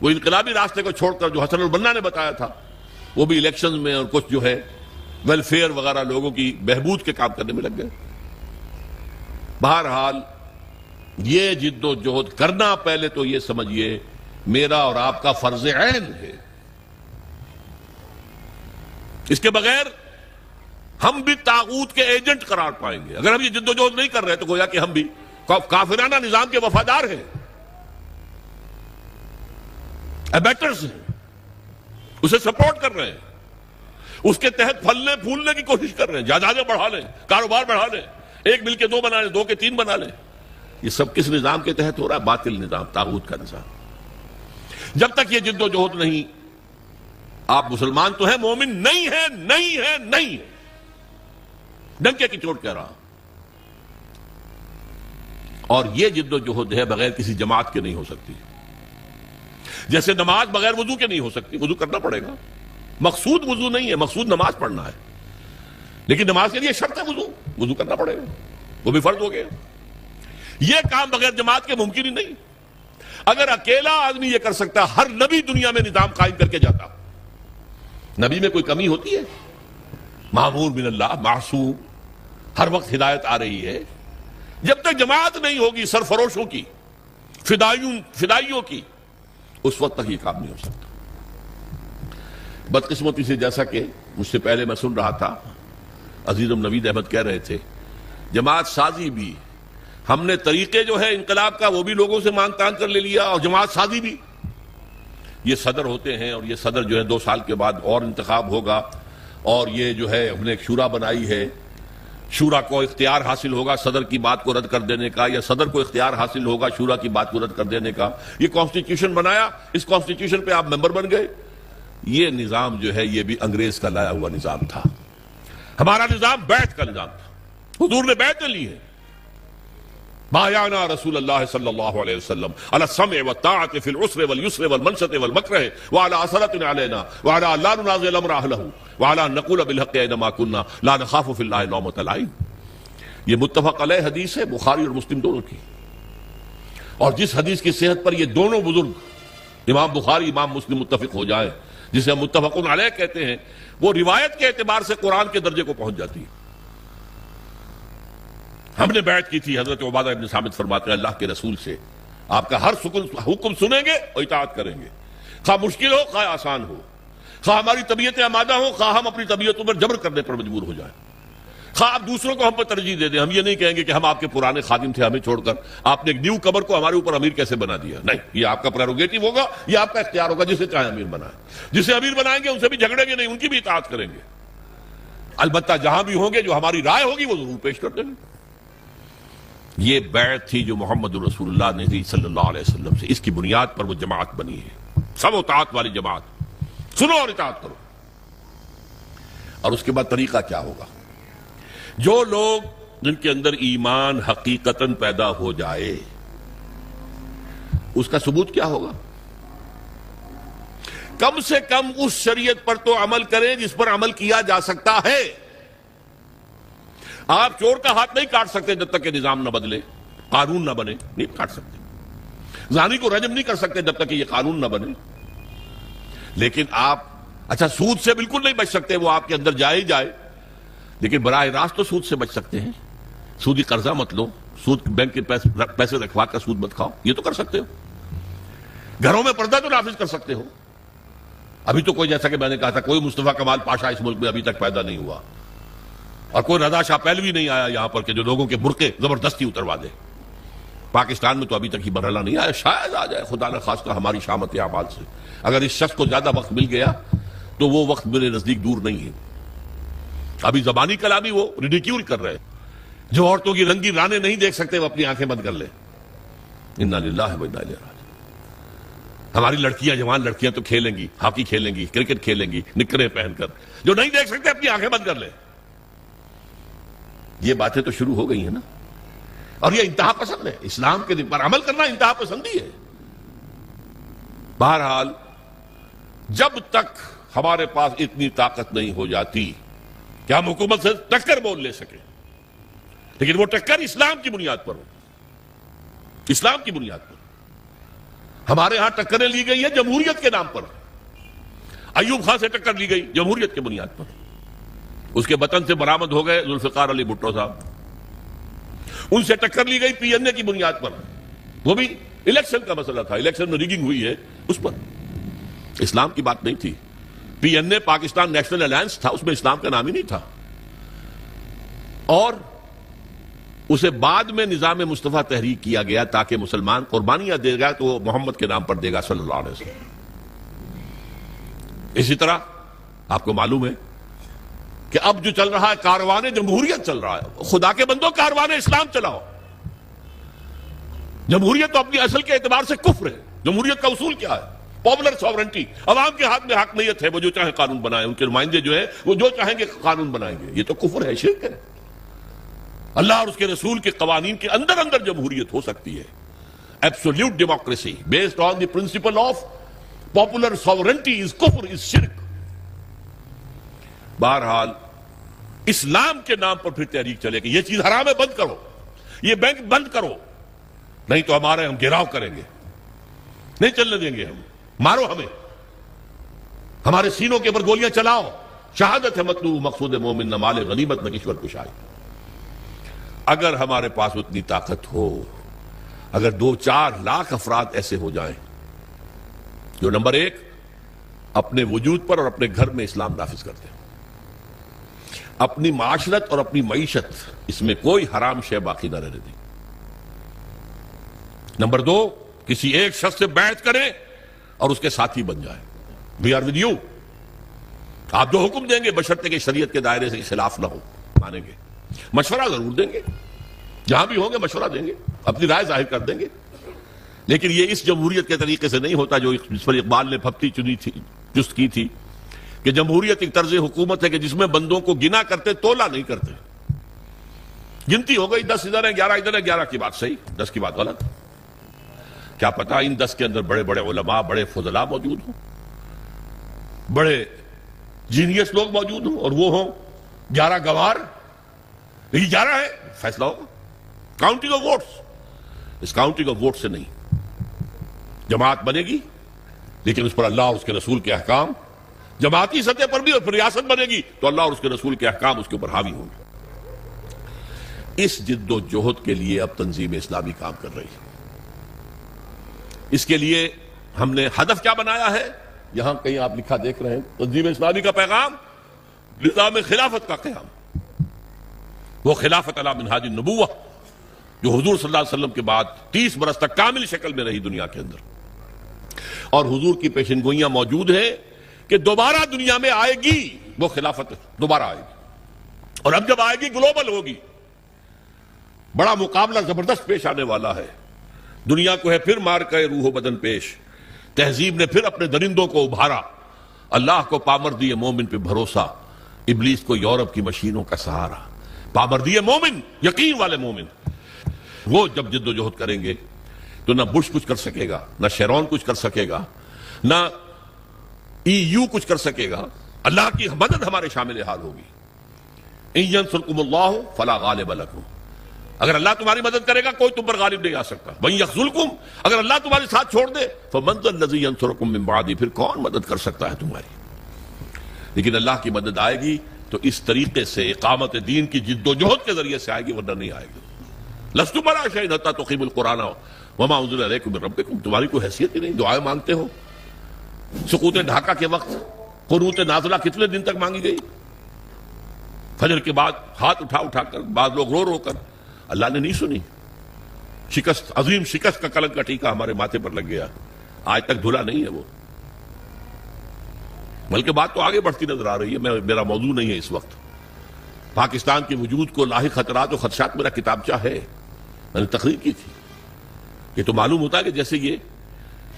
وہ انقلابی راستے کو چھوڑ کر جو حسن البنا نے بتایا تھا وہ بھی الیکشن میں اور کچھ جو ہے ویلفیئر وغیرہ لوگوں کی بہبود کے کام کرنے میں لگ گئے۔ بہرحال یہ جد و جہد کرنا پہلے تو یہ سمجھیے میرا اور آپ کا فرض عین ہے، اس کے بغیر ہم بھی طاغوت کے ایجنٹ قرار پائیں گے۔ اگر ہم یہ جد و جہد نہیں کر رہے تو گویا کہ ہم بھی کافرانہ نظام کے وفادار ہیں، ایبیٹرز ہیں، اسے سپورٹ کر رہے ہیں، اس کے تحت پھلنے پھولنے کی کوشش کر رہے ہیں، جائیدادیں بڑھا لیں، کاروبار بڑھا لیں، ایک مل کے دو بنا لیں، دو کے تین بنا لیں۔ یہ سب کس نظام کے تحت ہو رہا ہے؟ باطل نظام، طاغوت کا نظام۔ جب تک یہ جد و جہد نہیں، آپ مسلمان تو ہیں، مومن نہیں ہے، نہیں ہے، نہیں ہے، ڈنکے کی چوٹ کہہ رہا ہوں۔ اور یہ جد و جہد ہے بغیر کسی جماعت کے نہیں ہو سکتی، جیسے نماز بغیر وضو کے نہیں ہو سکتی، وضو کرنا پڑے گا۔ مقصود وضو نہیں ہے، مقصود نماز پڑھنا ہے، لیکن نماز کے لیے شرط ہے وضو کرنا پڑے گا، وہ بھی فرض ہو گیا۔ یہ کام بغیر جماعت کے ممکن ہی نہیں۔ اگر اکیلا آدمی یہ کر سکتا، ہر نبی دنیا میں نظام قائم کر کے جاتا۔ نبی میں کوئی کمی ہوتی ہے؟ معمور من اللہ، معصوم، ہر وقت ہدایت آ رہی ہے۔ جب تک جماعت نہیں ہوگی سرفروشوں کی، فدائیوں کی، اس وقت تک یہ کام نہیں ہو سکتا۔ بدقسمتی سے جیسا کہ مجھ سے پہلے میں سن رہا تھا، عزیزم نوید احمد کہہ رہے تھے جماعت سازی بھی، ہم نے طریقے جو ہے انقلاب کا وہ بھی لوگوں سے مانگ تان کر لے لیا، اور جماعت سازی بھی۔ یہ صدر ہوتے ہیں اور یہ صدر جو ہے 2 سال کے بعد اور انتخاب ہوگا، اور یہ جو ہے ہم نے ایک شورا بنائی ہے، شورا کو اختیار حاصل ہوگا صدر کی بات کو رد کر دینے کا، یا صدر کو اختیار حاصل ہوگا شورا کی بات کو رد کر دینے کا۔ یہ کانسٹیٹیوشن بنایا، اس کانسٹیٹیوشن پہ آپ ممبر بن گئے۔ یہ نظام جو ہے یہ بھی انگریز کا لایا ہوا نظام تھا۔ ہمارا نظام بیعت کا نظام تھا، حضور نے بیعتیں لی ہیں۔ بایعنا رسول اللہ صلی اللہ علیہ وسلم علی السمع والطاعة فی العسر والیسر والمنشط والمکرہ وعلی اثرة علینا وعلی لا ننازع الامر اہلہ وعلی ان نقول بالحق اینما کنا لا نخاف فی اللہ لومۃ لائم۔ یہ متفق علیہ حدیث ہے، بخاری اور مسلم دونوں کی، اور جس حدیث کی صحت پر یہ دونوں بزرگ امام بخاری امام مسلم متفق ہو جائیں، جسے ہم متفق علیہ کہتے ہیں، وہ روایت کے اعتبار سے قرآن کے درجے کو پہنچ جاتی ہے۔ ہم نے بیعت کی تھی، حضرت عبادہ ابن ثابت فرماتے ہیں اللہ کے رسول سے آپ کا ہر حکم سنیں گے اور اطاعت کریں گے، خواہ مشکل ہو خواہ آسان ہو، خواہ ہماری طبیعتیں آمادہ ہوں خواہ ہم اپنی طبیعتوں پر جبر کرنے پر مجبور ہو جائیں، خواہ آپ دوسروں کو ہم پر ترجیح دے دیں۔ ہم یہ نہیں کہیں گے کہ ہم آپ کے پرانے خادم تھے، ہمیں چھوڑ کر آپ نے ایک نیو کمر کو ہمارے اوپر امیر کیسے بنا دیا۔ نہیں، یہ آپ کا پریروگیٹو ہوگا، یہ آپ کا اختیار ہوگا، جسے چاہے امیر بنائیں۔ جسے امیر بنائیں گے ان سے بھی جھگڑیں گے نہیں، ان کی بھی اطاعت کریں گے، البتہ جہاں بھی ہوں گے جو ہماری رائے ہوگی وہ ضرور پیش کر دیں گے۔ یہ بیعت تھی جو محمد رسول اللہ نے دی صلی اللہ علیہ وسلم سے، اس کی بنیاد پر وہ جماعت بنی ہے، سب اطاعت والی جماعت، سنو اور اطاعت کرو۔ اور اس کے بعد طریقہ کیا ہوگا؟ جو لوگ جن کے اندر ایمان حقیقتاً پیدا ہو جائے، اس کا ثبوت کیا ہوگا؟ کم سے کم اس شریعت پر تو عمل کریں جس پر عمل کیا جا سکتا ہے۔ آپ چور کا ہاتھ نہیں کاٹ سکتے جب تک کہ نظام نہ بدلے، قانون نہ بنے، نہیں کاٹ سکتے۔ زانی کو رجم نہیں کر سکتے جب تک کہ یہ قانون نہ بنے۔ لیکن آپ اچھا سود سے بالکل نہیں بچ سکتے، وہ آپ کے اندر جائے ہی جائے، لیکن براہ راست تو سود سے بچ سکتے ہیں. سودی قرضہ مت لو، سود بینک کے پیسے رکھوا کر سود مت کھاؤ، یہ تو کر سکتے ہو. گھروں میں پردہ تو نافذ کر سکتے ہو. ابھی تو کوئی، جیسا کہ میں نے کہا تھا، کوئی مصطفیٰ کمال پاشا اس ملک میں ابھی تک پیدا نہیں ہوا، اور کوئی رضا شاہ پہلوی نہیں آیا یہاں پر کہ جو لوگوں کے برقعے زبردستی اتروا دے. پاکستان میں تو ابھی تک ہی مرحلہ نہیں آیا، شاید آ جائے خدا نہ خواستہ ہماری شامت اعمال سے. اگر اس شخص کو زیادہ وقت مل گیا تو وہ وقت میرے نزدیک دور نہیں ہے. ابھی زبانی کلامی وہ ریڈیکیول کر رہے ہیں. جو عورتوں کی رنگی رانے نہیں دیکھ سکتے وہ اپنی آنکھیں بند کر لیں. انا للہ و انا الیہ راجعون. ہماری لڑکیاں، جوان لڑکیاں تو کھیلیں گی، ہاکی کھیلیں گی، کرکٹ کھیلیں گی نکریں پہن کر. جو نہیں دیکھ سکتے اپنی آنکھیں بند کر لیں. یہ باتیں تو شروع ہو گئی ہیں نا، اور یہ انتہا پسند ہے. اسلام کے دن پر عمل کرنا انتہا پسندی ہے. بہرحال جب تک ہمارے پاس اتنی طاقت نہیں ہو جاتی کہ ہم حکومت سے ٹکر بول لے سکیں، لیکن وہ ٹکر اسلام کی بنیاد پر ہو، اسلام کی بنیاد پر. ہمارے ہاں ٹکریں لی گئی ہیں جمہوریت کے نام پر. ایوب خان سے ٹکر لی گئی جمہوریت کی بنیاد پر. اس کے وطن سے برآمد ہو گئے ذوالفقار علی بھٹو صاحب. ان سے ٹکر لی گئی پی این اے کی بنیاد پر، وہ بھی الیکشن کا مسئلہ تھا، الیکشن میں ریگنگ ہوئی ہے اس پر. اسلام کی بات نہیں تھی. پی این اے پاکستان نیشنل الائنس تھا، اس میں اسلام کا نام ہی نہیں تھا. اور اسے بعد میں نظام مصطفیٰ تحریک کیا گیا تاکہ مسلمان قربانیاں دے گا تو وہ محمد کے نام پر دے گا صلی اللہ علیہ وسلم. اسی طرح آپ کو معلوم ہے کہ اب جو چل رہا ہے کاروان جمہوریت چل رہا ہے. خدا کے بندوں کاروان اسلام چلاؤ. جمہوریت تو اپنی اصل کے اعتبار سے کفر ہے. جمہوریت کا اصول کیا ہے؟ Popular sovereignty. عوام کے ہاتھ میں حاکمیت ہے، وہ جو چاہیں قانون بنائیں. ان کے نمائندے جو ہیں وہ جو چاہیں گے قانون بنائیں گے. یہ تو کفر ہے، شرک ہے. اللہ اور اس کے رسول کے قوانین کے اندر اندر جمہوریت ہو سکتی ہے. Absolute democracy based on the principle of popular sovereignty is کفر، از شرک. بہرحال اسلام کے نام پر پھر تحریک چلے گی. یہ چیز حرام ہے، بند کرو. یہ بینک بند کرو، نہیں تو ہمارے ہم گھیراؤ کریں گے، نہیں چلنے دیں گے. ہم مارو، ہمیں ہمارے سینوں کے اوپر گولیاں چلاؤ. شہادت ہے مطلوب مقصود مومن، نہ مال غنیمت نہ کشور کشائی. اگر ہمارے پاس اتنی طاقت ہو، اگر 2-4 لاکھ افراد ایسے ہو جائیں جو نمبر 1 اپنے وجود پر اور اپنے گھر میں اسلام نافذ کرتے ہیں، اپنی معاشرت اور اپنی معیشت اس میں کوئی حرام شے باقی نہ رہنے دیں. نمبر 2 کسی ایک شخص سے بیعت کریں اور اس کے ساتھی بن جائیں. We are with you. آپ جو حکم دیں گے بشرطے کہ شریعت کے دائرے سے خلاف نہ ہو، مانیں گے. مشورہ ضرور دیں گے، جہاں بھی ہوں گے مشورہ دیں گے، اپنی رائے ظاہر کر دیں گے. لیکن یہ اس جمہوریت کے طریقے سے نہیں ہوتا جو اس پر اقبال نے پھپتی چنی تھی، جست کی تھی کہ جمہوریت ایک طرز حکومت ہے کہ جس میں بندوں کو گنا کرتے، تولا نہیں کرتے. گنتی ہو گئی 10 ادھر ہیں، 11 ادھر ہیں. 11 کی بات صحیح، 10 کی بات غلط. کیا پتا ان 10 کے اندر بڑے بڑے علماء، بڑے فضلاء موجود ہوں، بڑے جینیس لوگ موجود ہوں، اور وہ ہوں 11 گوار. یہ 11 ہے، فیصلہ ہوگا. Counting of votes. اس کاؤنٹنگ آف ووٹ سے نہیں. جماعت بنے گی لیکن اس پر اللہ اور اس کے رسول کے احکام جماعتی سطح پر بھی، اور پھر ریاست بنے گی تو اللہ اور اس کے رسول کے احکام اس کے اوپر حاوی ہوں گے. اس جد و جہد کے لیے اب تنظیم اسلامی کام کر رہی ہے. اس کے لیے ہم نے ہدف کیا بنایا ہے؟ یہاں کہیں آپ لکھا دیکھ رہے ہیں، تنظیم اسلامی کا پیغام نظام خلافت کا قیام. وہ خلافت علی منہاج النبوہ جو حضور صلی اللہ علیہ وسلم کے بعد 30 برس تک کامل شکل میں رہی دنیا کے اندر، اور حضور کی پیشن گوئیاں موجود ہیں کہ دوبارہ دنیا میں آئے گی. وہ خلافت دوبارہ آئے گی، اور اب جب آئے گی گلوبل ہوگی. بڑا مقابلہ زبردست پیش آنے والا ہے. دنیا کو ہے پھر مار کے روح و بدن پیش. تہذیب نے پھر اپنے درندوں کو ابھارا. اللہ کو پامر دیے مومن پہ بھروسہ، ابلیس کو یورپ کی مشینوں کا سہارا. پامر دیے مومن، یقین والے مومن. وہ جب جد و جہد کریں گے تو نہ بش کچھ کر سکے گا، نہ شیرون کچھ کر سکے گا، نہ ای یو کچھ کر سکے گا. اللہ کی مدد ہمارے شامل حال ہوگی. ان ینصرکم اللہ فلا غالب لکم. اگر اللہ تمہاری مدد کرے گا کوئی تم پر غالب نہیں آ سکتا. وَإِن يَخْذُلْكُمْ، اگر اللہ تمہارے ساتھ چھوڑ دے فَمَنْ ذَا الَّذِي يَنصُرُكُمْ مِنْ بَعْدِهِ، پھر کون مدد کر سکتا ہے تمہاری. لیکن اللہ کی مدد آئے گی تو اس طریقے سے اقامت دین کی جد و جہد کے ذریعے سے آئے گی، ورنہ نہیں آئے گی۔ لست بلا شیء حتی تقیموا القرآن وما انزل الیکم من ربکم، تمہاری کوئی حیثیت ہی نہیں، دعائیں مانگتے ہو۔ سقوط ڈھاکہ کے وقت قنوت نازلہ کتنے دن تک مانگی گئی؟ فجر کے بعد ہاتھ اٹھا اٹھا کر، بعض لوگ رو رو کر، اللہ نے نہیں سنی۔ شکست، عظیم شکست کا کلنک کا ٹیکہ ہمارے ماتھے پر لگ گیا، آج تک دھلا نہیں ہے وہ، بلکہ بات تو آگے بڑھتی نظر آ رہی ہے۔ میرا موضوع نہیں ہے اس وقت، پاکستان کے وجود کو لاحق خطرات و خدشات میرا کتابچہ ہے، میں نے تقریر کی تھی۔ یہ تو معلوم ہوتا ہے کہ جیسے یہ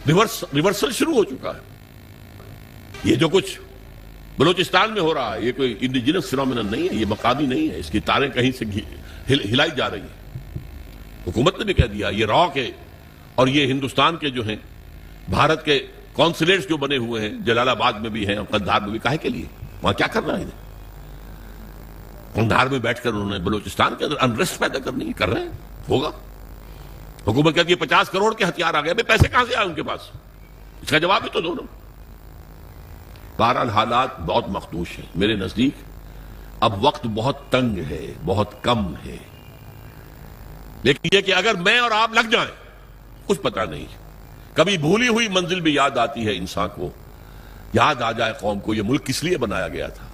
ریورسل شروع ہو چکا ہے۔ یہ جو کچھ بلوچستان میں ہو رہا ہے یہ کوئی انڈیجنس فینومینن نہیں ہے، یہ مقامی نہیں ہے، اس کی تاریں کہیں سے ہلائی جا رہی ہیں۔ حکومت نے بھی کہہ دیا یہ را کے اور یہ ہندوستان کے جو ہیں بھارت کے کونسلیٹس جو بنے ہوئے ہیں، جلال آباد میں بھی ہیں اور قندھار میں بھی، کاہے کے لیے؟ وہاں کیا کرنا ہے؟ قندھار میں بیٹھ کر انہوں نے بلوچستان کے اندر انریسٹ پیدا کرنی ہے، کر رہے ہیں، ہوگا۔ حکومت کہتی ہے 50 کروڑ کے ہتھیار آ گئے، بھئی پیسے کہاں سے آئے ان کے پاس؟ اس کا جواب بھی تو دو نا۔ بہرحال حالات بہت مخدوش ہیں میرے نزدیک، اب وقت بہت تنگ ہے، بہت کم ہے، لیکن یہ کہ اگر میں اور آپ لگ جائیں، کچھ پتہ نہیں، کبھی بھولی ہوئی منزل بھی یاد آتی ہے انسان کو، یاد آ جائے قوم کو یہ ملک کس لیے بنایا گیا تھا۔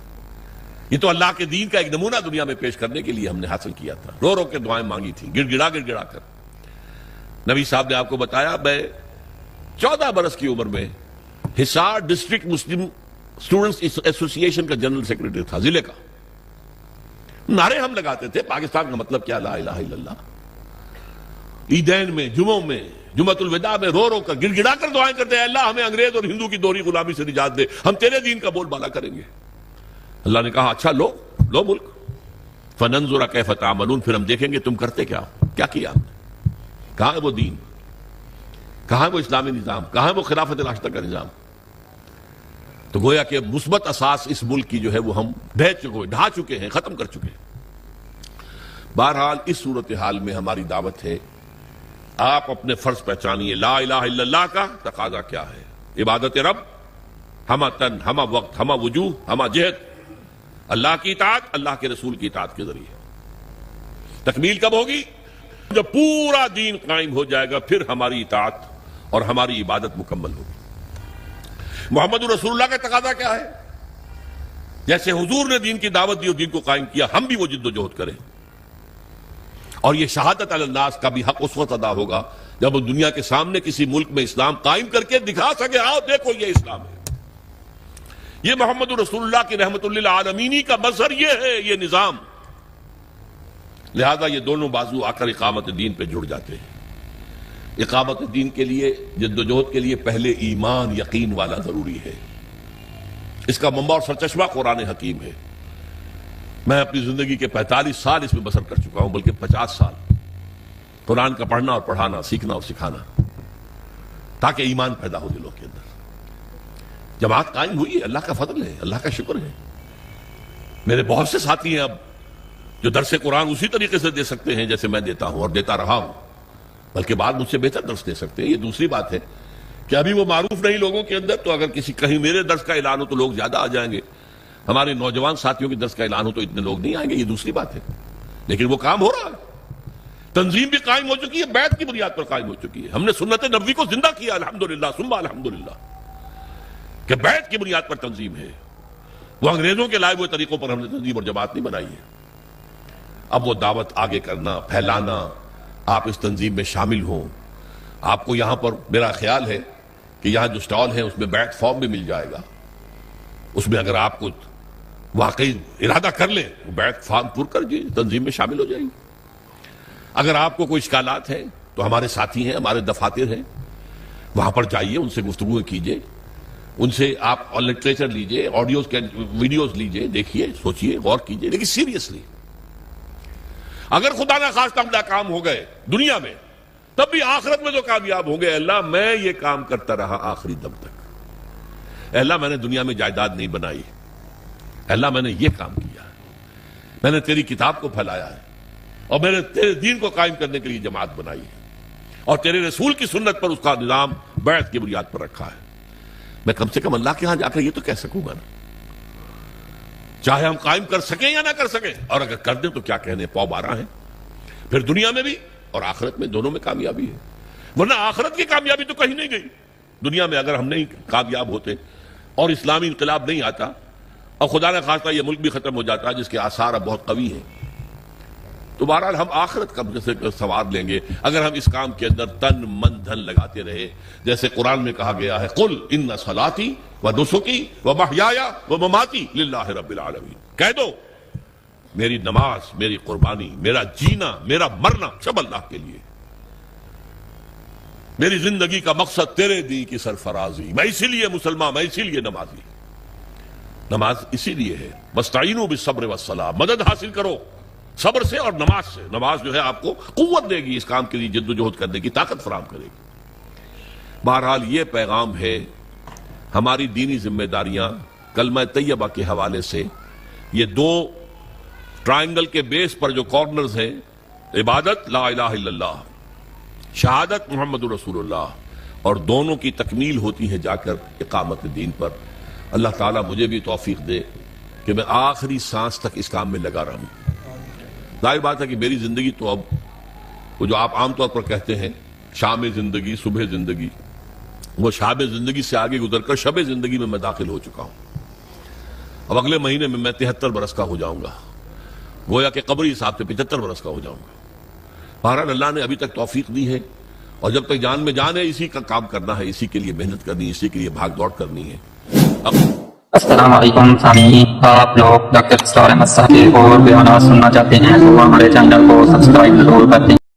یہ تو اللہ کے دین کا ایک نمونہ دنیا میں پیش کرنے کے لیے ہم نے حاصل کیا تھا، رو رو کے دعائیں مانگی تھی، گڑ گڑا کر۔ نبی صاحب نے آپ کو بتایا، میں 14 برس کی عمر میں حصار ڈسٹرکٹ مسلم اسٹوڈنٹس ایسوسی ایشن کا جنرل سیکرٹری تھا، ضلع کا۔ نعرے ہم لگاتے تھے، پاکستان کا مطلب کیا، لا الہ الا اللہ۔ عیدین میں، جمعوں میں، جمعۃ الوداع میں رو رو کر گڑ گڑا کر دعائیں کرتے ہیں، اللہ ہمیں انگریز اور ہندو کی دوہری غلامی سے نجات دے، ہم تیرے دین کا بول بالا کریں گے۔ اللہ نے کہا اچھا لو ملک، فننظر کیف تعملون، پھر ہم دیکھیں گے تم کرتے کیا کیا ہم نے، کہاں ہے وہ دین، کہاں ہے وہ اسلامی نظام، کہاں ہے وہ خلافت راشدہ کا نظام۔ تو گویا کہ مثبت اساس اس ملک کی جو ہے وہ ہم ڈھا چکے ہیں، ختم کر چکے ہیں۔ بہرحال اس صورتحال میں ہماری دعوت ہے، آپ اپنے فرض پہچانیے، لا الہ الا اللہ کا تقاضا کیا ہے، عبادت رب ہمہ تن، ہمہ وقت، ہمہ وجوہ، ہمہ جہت، اللہ کی اطاعت، اللہ کے رسول کی اطاعت کے ذریعے۔ تکمیل کب ہوگی؟ جب پورا دین قائم ہو جائے گا، پھر ہماری اطاعت اور ہماری عبادت مکمل ہوگی۔ محمد رسول اللہ کا تقاضا کیا ہے؟ جیسے حضور نے دین کی دعوت دی اور دین کو قائم کیا، ہم بھی وہ جد و جہد کریں، اور یہ شہادت علی الناس کا بھی حق اس وقت ادا ہوگا جب وہ دنیا کے سامنے کسی ملک میں اسلام قائم کر کے دکھا سکے، آؤ دیکھو یہ اسلام ہے، یہ محمد رسول اللہ کی رحمت للعالمین کا مظہر یہ ہے، یہ نظام۔ لہذا یہ دونوں بازو آ کر اقامت دین پہ جڑ جاتے ہیں۔ اقامت دین کے لیے، جد و جہد کے لیے پہلے ایمان، یقین والا ضروری ہے۔ اس کا منبع اور سرچشمہ قرآن حکیم ہے۔ میں اپنی زندگی کے 45 سال اس میں بسر کر چکا ہوں، بلکہ 50 سال قرآن کا پڑھنا اور پڑھانا، سیکھنا اور سکھانا، تاکہ ایمان پیدا ہو دلوں کے اندر۔ جماعت قائم ہوئی ہے، اللہ کا فضل ہے، اللہ کا شکر ہے۔ میرے بہت سے ساتھی ہیں اب جو درس قرآن اسی طریقے سے دے سکتے ہیں جیسے میں دیتا ہوں اور دیتا رہا ہوں، بلکہ بعد مجھ سے بہتر درس دے سکتے ہیں۔ یہ دوسری بات ہے کہ ابھی وہ معروف نہیں لوگوں کے اندر، تو اگر کہیں میرے درس کا اعلان ہو تو لوگ زیادہ آ جائیں گے، ہمارے نوجوان ساتھیوں کے درس کا اعلان ہو تو اتنے لوگ نہیں آئیں گے، یہ دوسری بات ہے، لیکن وہ کام ہو رہا ہے۔ تنظیم بھی قائم ہو چکی ہے، بیعت کی بنیاد پر قائم ہو چکی ہے، ہم نے سنت نبوی کو زندہ کیا، الحمدللہ ثم الحمدللہ، کہ بیعت کی بنیاد پر تنظیم ہے۔ وہ انگریزوں کے لائے ہوئے طریقوں پر ہم نے تنظیم اور جماعت نہیں بنائی ہے۔ اب وہ دعوت آگے کرنا، پھیلانا، آپ اس تنظیم میں شامل ہوں۔ آپ کو یہاں پر میرا خیال ہے کہ یہاں جو سٹال ہے اس میں بیعت فارم بھی مل جائے گا، اس میں اگر آپ کو واقعی ارادہ کر لیں وہ بیعت فارم پر کر جائیں، تنظیم میں شامل ہو جائیں گے۔ اگر آپ کو کوئی اشکالات ہیں تو ہمارے ساتھی ہیں، ہمارے دفاتر ہیں، وہاں پر جائیے، ان سے گفتگو کیجیے، ان سے آپ لٹریچر لیجیے، آڈیوز کے ویڈیوز لیجیے، دیکھیے، سوچیے، غور کیجیے، لیکن سیریسلی۔ اگر خدا نہ خواستہ ہم ناکام ہو گئے دنیا میں، تب بھی آخرت میں جو کامیاب ہوں گے، اللہ میں یہ کام کرتا رہا آخری دم تک، اللہ میں نے دنیا میں جائیداد نہیں بنائی، اللہ میں نے یہ کام کیا، میں نے تیری کتاب کو پھیلایا ہے، اور میں نے تیرے دین کو قائم کرنے کے لیے جماعت بنائی ہے، اور تیرے رسول کی سنت پر اس کا نظام بیعت کی بنیاد پر رکھا ہے۔ میں کم سے کم اللہ کے ہاں جا کر یہ تو کہہ سکوں گا نا، چاہے ہم قائم کر سکیں یا نہ کر سکیں، اور اگر کر دیں تو کیا کہنے، پاؤ 12 ہیں. پھر دنیا میں بھی اور آخرت میں دونوں میں کامیابی ہے. ورنہ آخرت کی کامیابی تو کہیں نہیں گئی. دنیا میں اگر ہم نہیں کامیاب ہوتے اور اسلامی انقلاب نہیں آتا اور خدا نہ خواستہ یہ ملک بھی ختم ہو جاتا جس کے آثار اب بہت قوی ہیں، تو بہرحال ہم آخرت کا سوار لیں گے اگر ہم اس کام کے اندر تن من دھن لگاتے رہے. جیسے قرآن میں کہا گیا ہے قل ان صلاتی و نسکی و محیایا و مماتی للہ رب العالمین، کہہ دو میری نماز، میری قربانی، میرا جینا، میرا مرنا سب اللہ کے لیے. میری زندگی کا مقصد تیرے دین کی سرفرازی، میں اسی لیے مسلمان، میں اسی لیے نمازی. نماز اسی لیے ہے واستعینوا بالصبر والصلاۃ، مدد حاصل کرو صبر سے اور نماز سے. نماز جو ہے آپ کو قوت دے گی اس کام کے لیے جد و جہد کرنے کی طاقت فراہم کرے گی. بہرحال یہ پیغام ہے ہماری دینی ذمہ داریاں کلمہ طیبہ کے حوالے سے. یہ دو ٹرائنگل کے بیس پر جو کارنرز ہیں، عبادت لا الہ الا اللہ، شہادت محمد رسول اللہ، اور دونوں کی تکمیل ہوتی ہے جا کر اقامت دین پر. اللہ تعالیٰ مجھے بھی توفیق دے کہ میں آخری سانس تک اس کام میں لگا رہوں. ظاہر بات ہے کہ میری زندگی تو اب وہ جو آپ عام طور پر کہتے ہیں شام زندگی، صبح زندگی، وہ شام زندگی سے آگے گزر کر شب زندگی میں میں داخل ہو چکا ہوں. اب اگلے مہینے میں 73 برس کا ہو جاؤں گا، گویا کہ قبری حساب سے 75 برس کا ہو جاؤں گا. بہرحال اللہ نے ابھی تک توفیق دی ہے، اور جب تک جان میں جان ہے اسی کا کام کرنا ہے، اسی کے لیے محنت کرنی ہے، اسی کے لیے بھاگ دوڑ کرنی ہے. السلام علیکم سامعین، آپ لوگ ڈاکٹر اسرار احمد صاحب کے اور بیانات سننا چاہتے ہیں تو ہمارے چینل کو سبسکرائب ضرور کرتے ہیں.